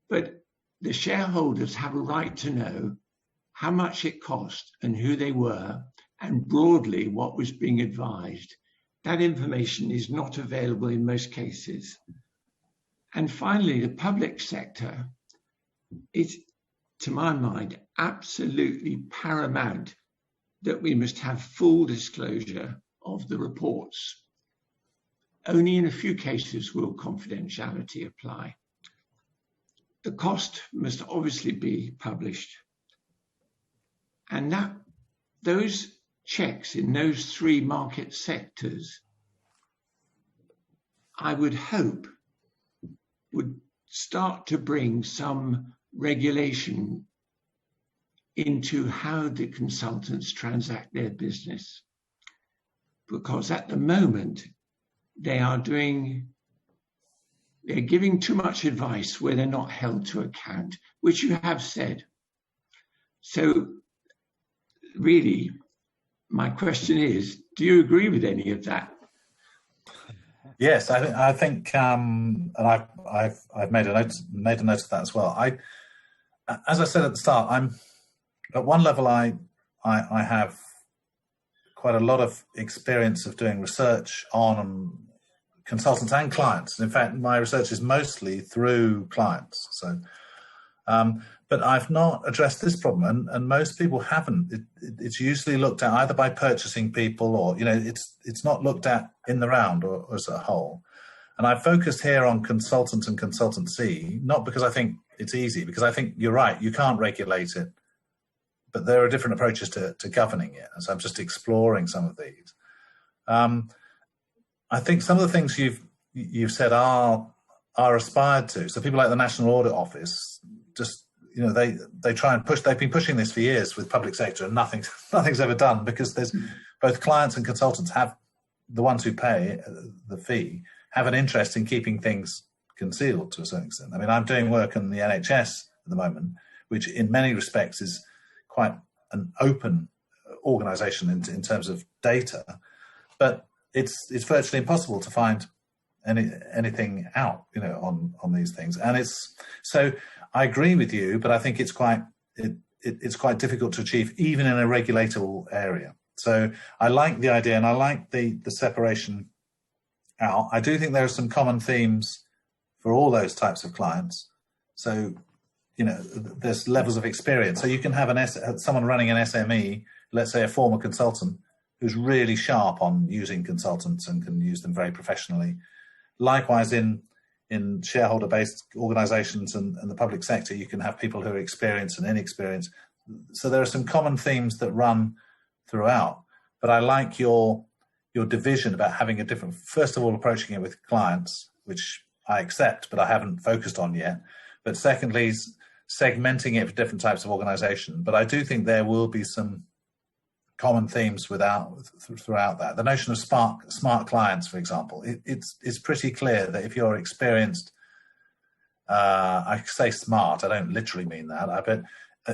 but the shareholders have a right to know how much it cost and who they were, and broadly what was being advised. That information is not available in most cases. And finally, the public sector is, to my mind, absolutely paramount that we must have full disclosure of the reports. Only in a few cases will confidentiality apply. The cost must obviously be published. And those checks in those three market sectors, I would hope, would start to bring some regulation into how the consultants transact their business. Because at the moment, they're giving too much advice where they're not held to account, which you have said. So really, my question is, do you agree with any of that? Yes, I think, and I've made a note of that as well. As I said at the start, I'm at one level. I have quite a lot of experience of doing research on consultants and clients. In fact, my research is mostly through clients. So, but I've not addressed this problem, and most people haven't. It's usually looked at either by purchasing people, or it's not looked at in the round or as a whole. And I focused here on consultants and consultancy, not because I think it's easy, because I think you're right, you can't regulate it, but there are different approaches to governing it. And so I'm just exploring some of these. I think some of the things you've said are aspired to. So people like the National Audit Office, just they try and push. They've been pushing this for years with public sector, and nothing's ever done, because there's both clients and consultants have, the ones who pay the fee, have an interest in keeping things concealed to a certain extent. I mean, I'm doing work in the NHS at the moment, which in many respects is quite an open organisation in terms of data, but it's virtually impossible to find anything out, on these things. And it's so I agree with you, but I think it's quite difficult to achieve even in a regulatable area. So I like the idea, and I like the separation out. I do think there are some common themes for all those types of clients. So, there's levels of experience. So you can have someone running an SME, let's say a former consultant, who's really sharp on using consultants and can use them very professionally. Likewise, in shareholder-based organisations and the public sector, you can have people who are experienced and inexperienced. So there are some common themes that run throughout. But I like your division about having a different, first of all, approaching it with clients, which I accept, but I haven't focused on yet. But secondly, segmenting it for different types of organisation. But I do think there will be some common themes throughout that. The notion of smart clients, for example, it's pretty clear that if you're experienced, I say smart, I don't literally mean that, but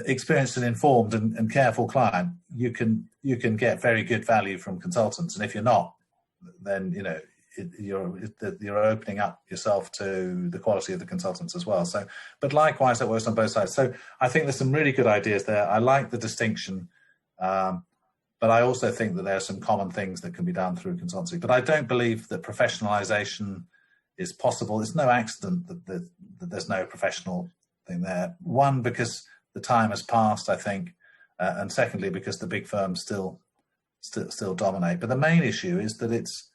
experienced and informed and careful client, you can get very good value from consultants. And if you're not, then you're opening up yourself to the quality of the consultants as well. So, but likewise, that works on both sides. So I think there's some really good ideas there. I like the distinction. But I also think that there are some common things that can be done through consultancy. But I don't believe that professionalization is possible. It's no accident that there's no professional thing there. One, because the time has passed, I think, and secondly, because the big firms still dominate. But the main issue is that it's,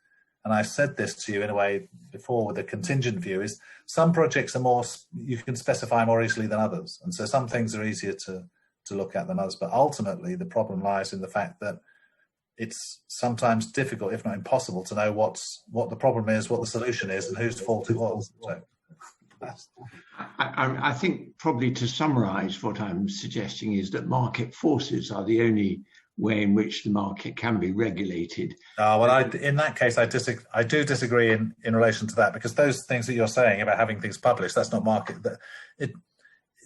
and I've said this to you in a way before with a contingent view, is some projects are more, you can specify more easily than others. And so some things are easier to look at than others. But ultimately, the problem lies in the fact that it's sometimes difficult, if not impossible, to know what the problem is, what the solution is, and whose fault it was. So, I think probably to summarise what I'm suggesting is that market forces are the only way in which the market can be regulated. Well, in that case, I do disagree in relation to that, because those things that you're saying about having things published, that's not market.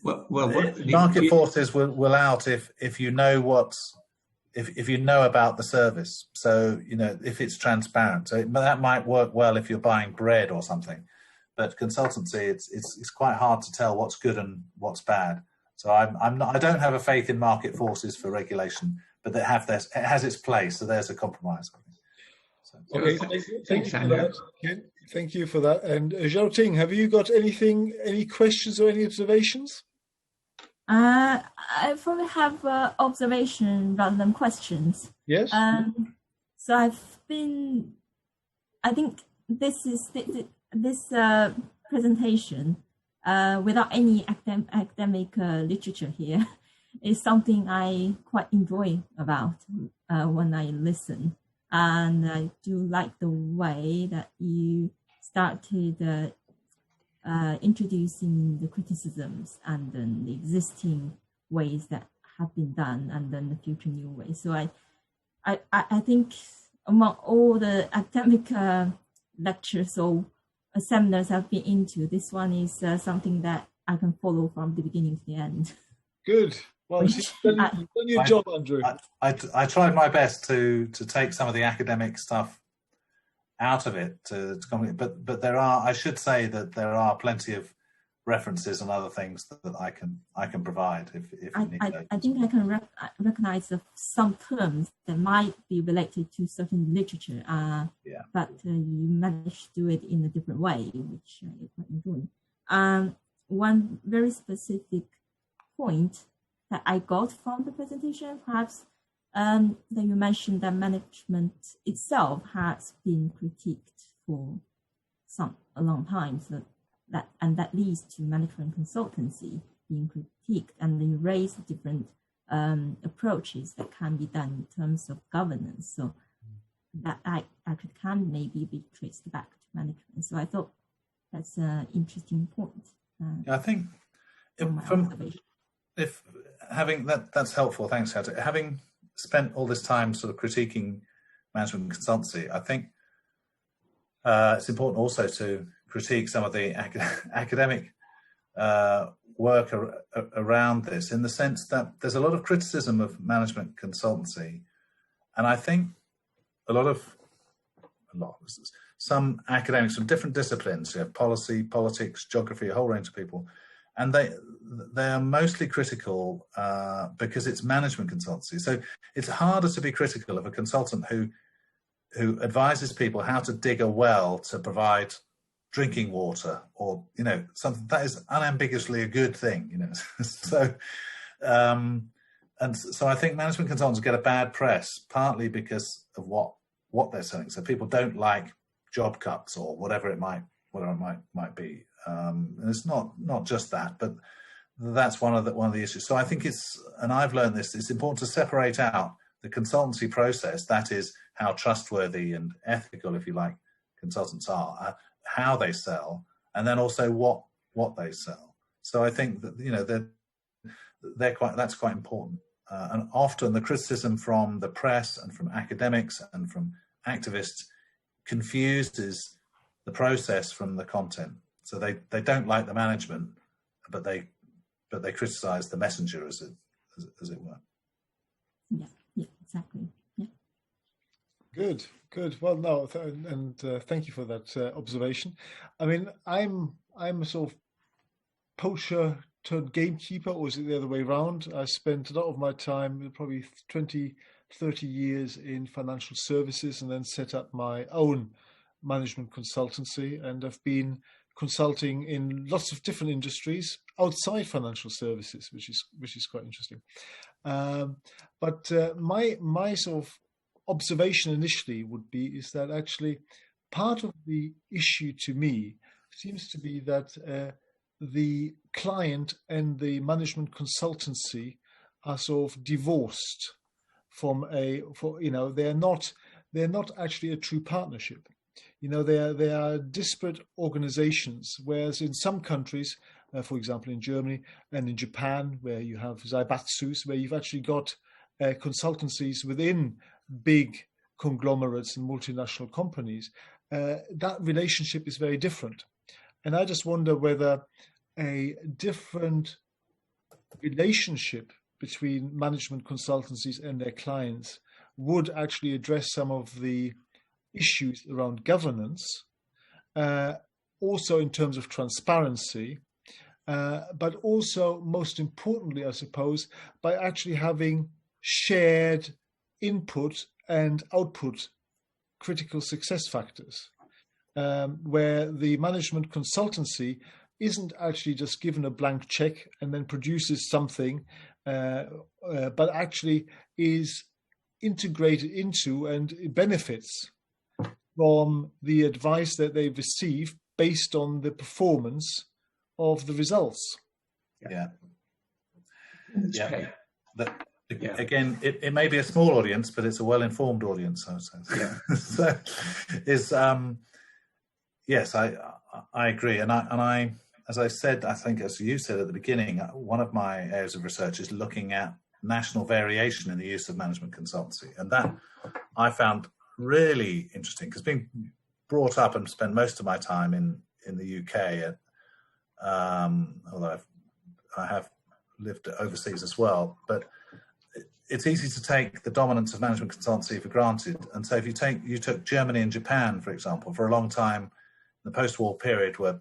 Market forces will out if you know if you know about the service. So, if it's transparent. So that might work well if you're buying bread or something. But consultancy, it's quite hard to tell what's good and what's bad. So I don't have a faith in market forces for regulation, but it has its place. So there's a compromise. So, okay, thank you for that. Ken, thank you for that. And Zhao Ting, have you got any questions or any observations? I probably have observation rather than questions. Yes. So I think this presentation, without any academic literature here, is something I quite enjoy about when I listen. And I do like the way that you started introducing the criticisms and then the existing ways that have been done and then the future new ways. So I think among all the academic lectures or seminars I've been into, this one is something that I can follow from the beginning to the end. Good. Well, you've done your job, Andrew. I tried my best to take some of the academic stuff out of it but I should say that there are plenty of references and other things that I can provide if you need those. I think I can recognize some terms that might be related to certain literature, but you managed to do it in a different way, which I quite enjoy. One very specific point that I got from the presentation, perhaps, that you mentioned that management itself has been critiqued for a long time, so that leads to management consultancy being critiqued, and you raise different approaches that can be done in terms of governance. So that actually can maybe be traced back to management. So I thought that's an interesting point. I think if having that's helpful. Thanks, Kata. Having spent all this time sort of critiquing management consultancy, I think it's important also to critique some of the academic work around this, in the sense that there's a lot of criticism of management consultancy, and I think some academics from different disciplines, you have policy, politics, geography, a whole range of people, and they are mostly critical because it's management consultancy. So it's harder to be critical of a consultant who advises people how to dig a well to provide drinking water, or something that is unambiguously a good thing. So and so I think management consultants get a bad press, partly because of what they're selling. So people don't like job cuts or whatever it might be. And it's not just that, but that's one of the issues. So I think and I've learned this, it's important to separate out the consultancy process, that is how trustworthy and ethical, if you like, consultants are, how they sell, and then also what they sell. So I think that that's quite important. And often the criticism from the press and from academics and from activists confuses the process from the content. So they don't like the management, but they criticize the messenger, as it were. Yeah, exactly. Yeah. Good. Well, no, thank you for that observation. I mean, I'm a sort of poacher turned gamekeeper, or is it the other way around? I spent a lot of my time, probably 20, 30 years in financial services, and then set up my own management consultancy, and I've been consulting in lots of different industries outside financial services, which is quite interesting. But my sort of observation initially would be is that actually part of the issue to me seems to be that the client and the management consultancy are sort of divorced from they're not actually a true partnership. They are disparate organizations, whereas in some countries, for example, in Germany and in Japan, where you have Zaibatsus, where you've actually got consultancies within big conglomerates and multinational companies, that relationship is very different. And I just wonder whether a different relationship between management consultancies and their clients would actually address some of the issues around governance, also in terms of transparency, but also most importantly, I suppose, by actually having shared input and output critical success factors, where the management consultancy isn't actually just given a blank check and then produces something, but actually is integrated into and benefits from the advice that they receive based on the performance of the results. Yeah. Okay. Again, it may be a small audience, but it's a well-informed audience. So yes, I agree, and I, as I said, I think as you said at the beginning, one of my areas of research is looking at national variation in the use of management consultancy, and that I found really interesting because being brought up and spent most of my time in the UK, although I have lived overseas as well, but it's easy to take the dominance of management consultancy for granted. And so if you took Germany and Japan, for example, for a long time, the post-war period were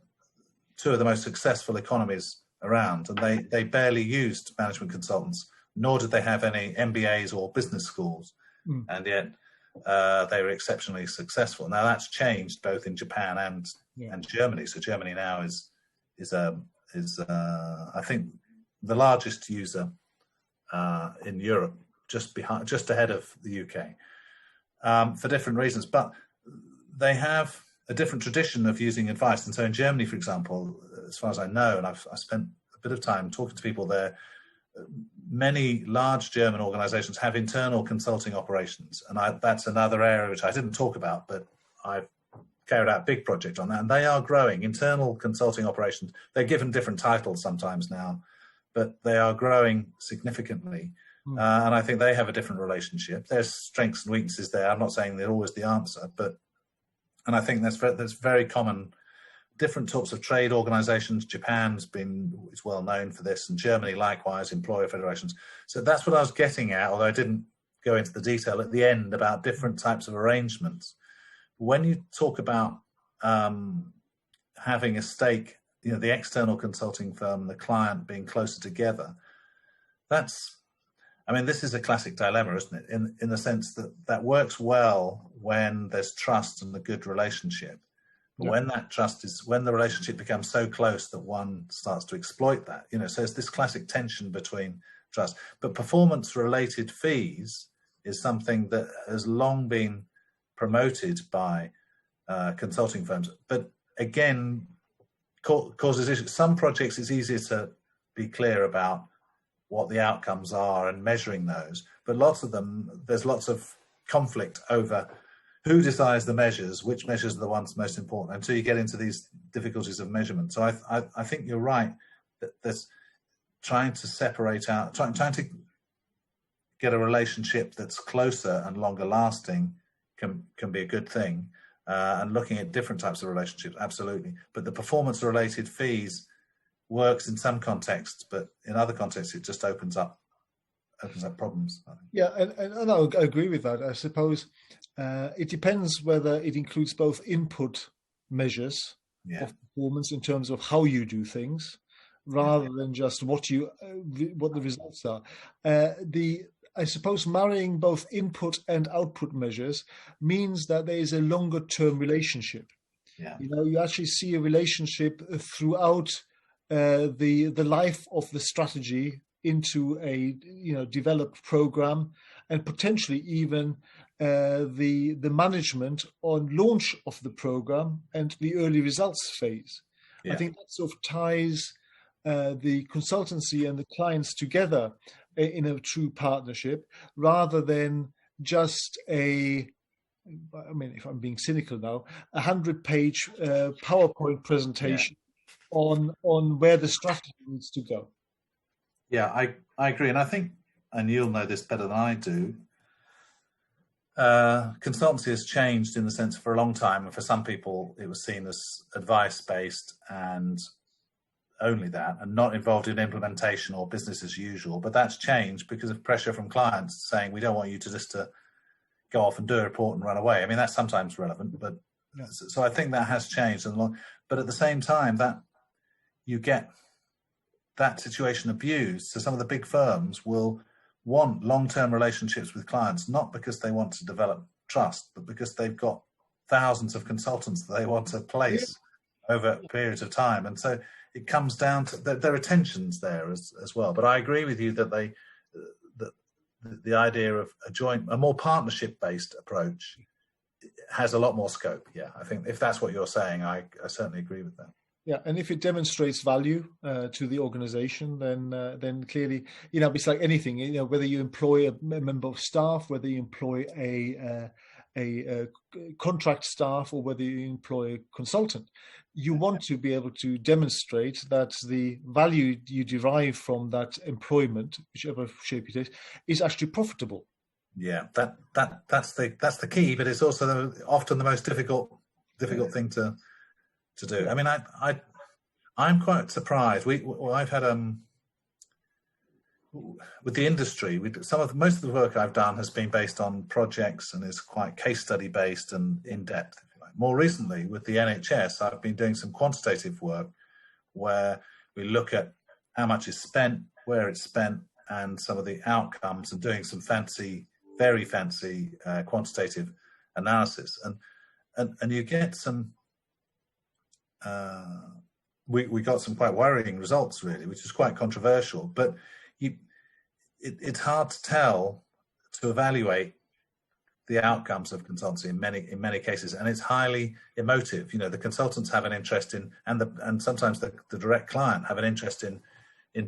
two of the most successful economies around, and they barely used management consultants, nor did they have any MBAs or business schools. And yet they were exceptionally successful. Now that's changed both in Japan and Germany. So Germany now is I think the largest user in Europe, just ahead of the UK, for different reasons. But they have a different tradition of using advice. And so in Germany, for example, as far as I know, and I've spent a bit of time talking to people there, many large German organizations have internal consulting operations. And that's another area which I didn't talk about, but I've carried out a big project on that. And they are growing. Internal consulting operations, they're given different titles sometimes now, but they are growing significantly. And I think they have a different relationship. There's strengths and weaknesses there. I'm not saying they're always the answer, and I think that's very common. Different sorts of trade organizations. Japan's is well known for this, and Germany likewise, employer federations. So that's what I was getting at, although I didn't go into the detail at the end about different types of arrangements. When you talk about having a stake, the external consulting firm and the client being closer together, this is a classic dilemma, isn't it? In the sense that works well when there's trust and a good relationship. But when the relationship becomes so close that one starts to exploit that, so it's this classic tension between trust. But performance-related fees is something that has long been promoted by consulting firms. But again, causes issues. Some projects it's easier to be clear about what the outcomes are and measuring those. But lots of them, there's lots of conflict over who decides the measures, which measures are the ones most important, until you get into these difficulties of measurement. So I think you're right that there's trying to separate out, trying to get a relationship that's closer and longer lasting can be a good thing. And looking at different types of relationships, absolutely. But the performance-related fees works in some contexts, but in other contexts, it just opens up problems. Yeah, and I agree with that. I suppose it depends whether it includes both input measures of performance in terms of how you do things, rather than just what the results are. I suppose marrying both input and output measures means that there is a longer term relationship. Yeah. You know, you actually see a relationship throughout the life of the strategy into a developed program, and potentially even the management on launch of the program and the early results phase. Yeah. I think that sort of ties the consultancy and the clients together in a true partnership, rather than just if I'm being cynical now, 100-page PowerPoint presentation on where the strategy needs to go. Yeah, I agree. And I think, and you'll know this better than I do, consultancy has changed in the sense for a long time, and for some people it was seen as advice-based and only that, and not involved in implementation or business as usual. But that's changed because of pressure from clients saying, we don't want you to just go off and do a report and run away. I mean, that's sometimes relevant, but yeah. So I think that has changed. But at the same time, that you get that situation abused. So some of the big firms will want long-term relationships with clients, not because they want to develop trust, but because they've got thousands of consultants that they want to place over periods of time. And so it comes down to there are tensions there as well. But I agree with you that the idea of a more partnership-based approach has a lot more scope. Yeah, I think if that's what you're saying, I certainly agree with that. Yeah, and if it demonstrates value to the organization, then clearly, it's like anything. Whether you employ a member of staff, whether you employ a contract staff, or whether you employ a consultant, you want to be able to demonstrate that the value you derive from that employment, whichever shape it is actually profitable. Yeah, that's the key, but it's also often the most difficult thing to do. I mean, I'm quite surprised. I've had with the industry, most of the work I've done has been based on projects and is quite case study based and in depth. If you like. More recently, with the NHS, I've been doing some quantitative work where we look at how much is spent, where it's spent, and some of the outcomes, and doing some very fancy quantitative analysis. And you get some. We got some quite worrying results, really, which is quite controversial. But it's hard to evaluate the outcomes of consultancy in many cases, and it's highly emotive. The consultants have an interest in, and sometimes the direct client have an interest in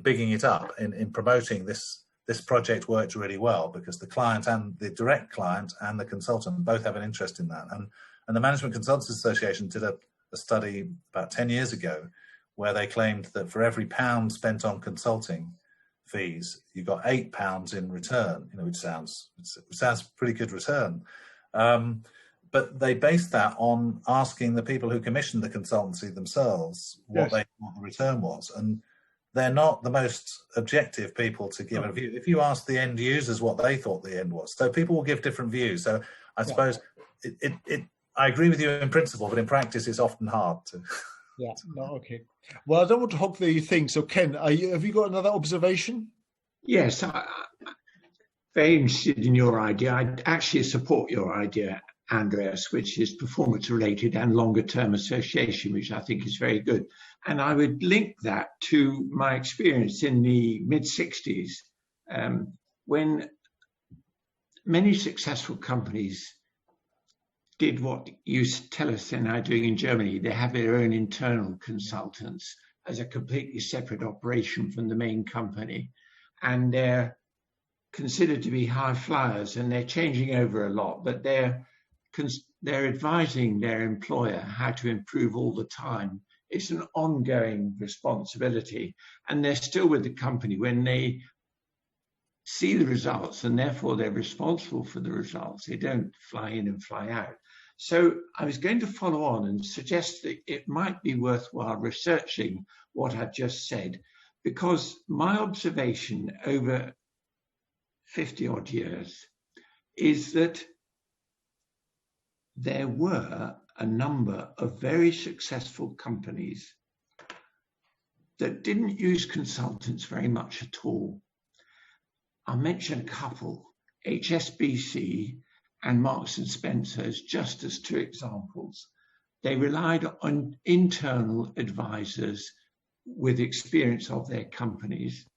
bigging it up, in promoting this project worked really well, because the client and the direct client and the consultant both have an interest in that. And the Management Consultants Association did a study about 10 years ago where they claimed that for every £1 spent on consulting fees, you got £8 in return, which sounds pretty good return. But they based that on asking the people who commissioned the consultancy themselves what they thought the return was. And they're not the most objective people to give a view. If you ask the end users what they thought the end was, so people will give different views. So I suppose I agree with you in principle, but in practice, it's often hard to. Yeah. No. Okay. Well, I don't want to hog the thing. So, Ken, have you got another observation? Yes, I'm very interested in your idea. I actually support your idea, Andreas, which is performance-related and longer-term association, which I think is very good. And I would link that to my experience in the mid-'60s, when many successful companies did what you tell us they're now doing in Germany. They have their own internal consultants as a completely separate operation from the main company. And they're considered to be high flyers, and they're changing over a lot, but they're advising their employer how to improve all the time. It's an ongoing responsibility, and they're still with the company when they see the results, and therefore they're responsible for the results. They don't fly in and fly out. So I was going to follow on and suggest that it might be worthwhile researching what I've just said, because my observation over 50 odd years is that there were a number of very successful companies that didn't use consultants very much at all. I'll mention a couple, HSBC and Marks and Spencer's, just as two examples. They relied on internal advisors with experience of their companies.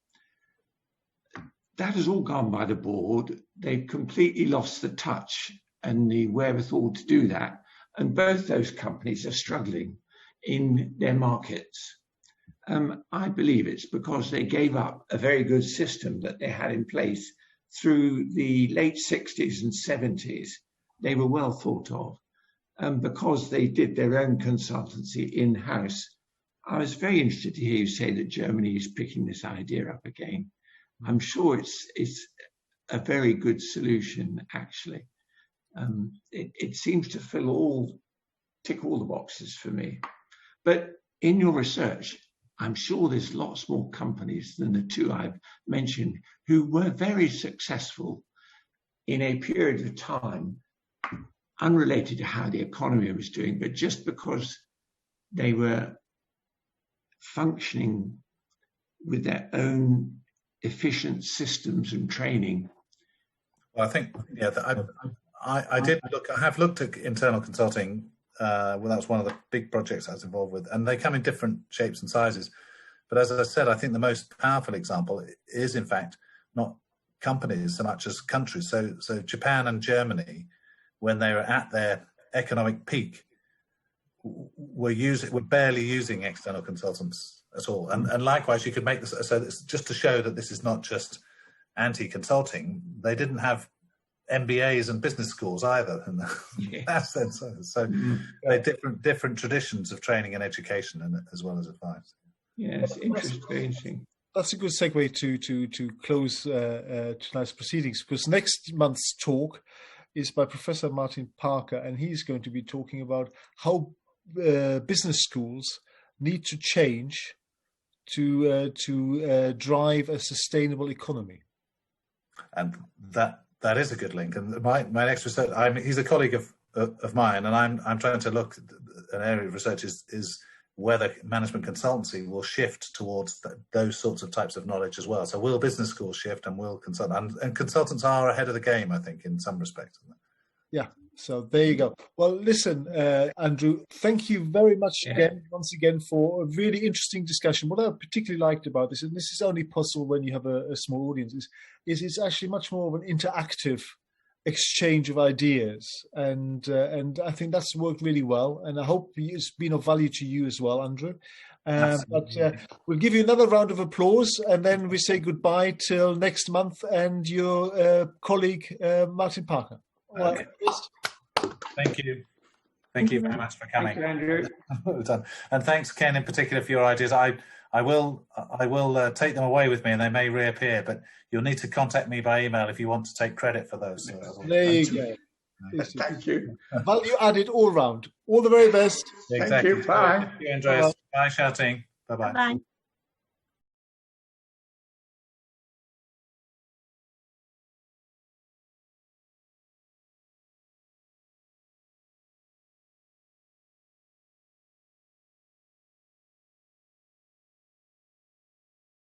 That has all gone by the board. They've completely lost the touch and the wherewithal to do that. And both those companies are struggling in their markets. I believe it's because they gave up a very good system that they had in place through the late 60s and 70s. They were well thought of. Because they did their own consultancy in-house. I was very interested to hear you say that Germany is picking this idea up again. I'm sure it's a very good solution, actually. It seems to tick all the boxes for me. But in your research, I'm sure there's lots more companies than the two I've mentioned who were very successful in a period of time, unrelated to how the economy was doing, but just because they were functioning with their own efficient systems and training. Well, I think, yeah, I did look. I have looked at internal consulting. Well, that's one of the big projects I was involved with, and they come in different shapes and sizes. But as I said, I think the most powerful example is, in fact, not companies so much as countries. So Japan and Germany, when they were at their economic peak, were barely using external consultants at all. And likewise, you could make this. So it's just to show that this is not just anti-consulting. They didn't have MBAs and business schools either in that sense. So they're different traditions of training and education, and as well as advice. Yes, interesting. That's a good segue to close tonight's proceedings, because next month's talk is by Professor Martin Parker, and he's going to be talking about how business schools need to change to drive a sustainable economy. And that is a good link. And my next research, he's a colleague of mine, and I'm trying to look. An area of research is whether management consultancy will shift towards those sorts of types of knowledge as well. So will business schools shift, and will consult, and consultants are ahead of the game, I think, in some respects. Yeah. So there you go. Well, listen, Andrew, thank you very much once again, for a really interesting discussion. What I particularly liked about this, and this is only possible when you have a small audience, is it's actually much more of an interactive exchange of ideas, and I think that's worked really well, and I hope it's been of value to you as well, Andrew. But we'll give you another round of applause, and then we say goodbye till next month and your colleague Martin Parker. Okay. Thank you. Thank you very much for coming. Thank you, Andrew. Well done. And thanks, Ken, in particular, for your ideas. I will take them away with me, and they may reappear, but you'll need to contact me by email if you want to take credit for those. There you go. Thank you. Value added all round. All the very best. Exactly. Thank you. Bye. Thank you, Andreas. Bye, shouting. Bye-bye. Bye.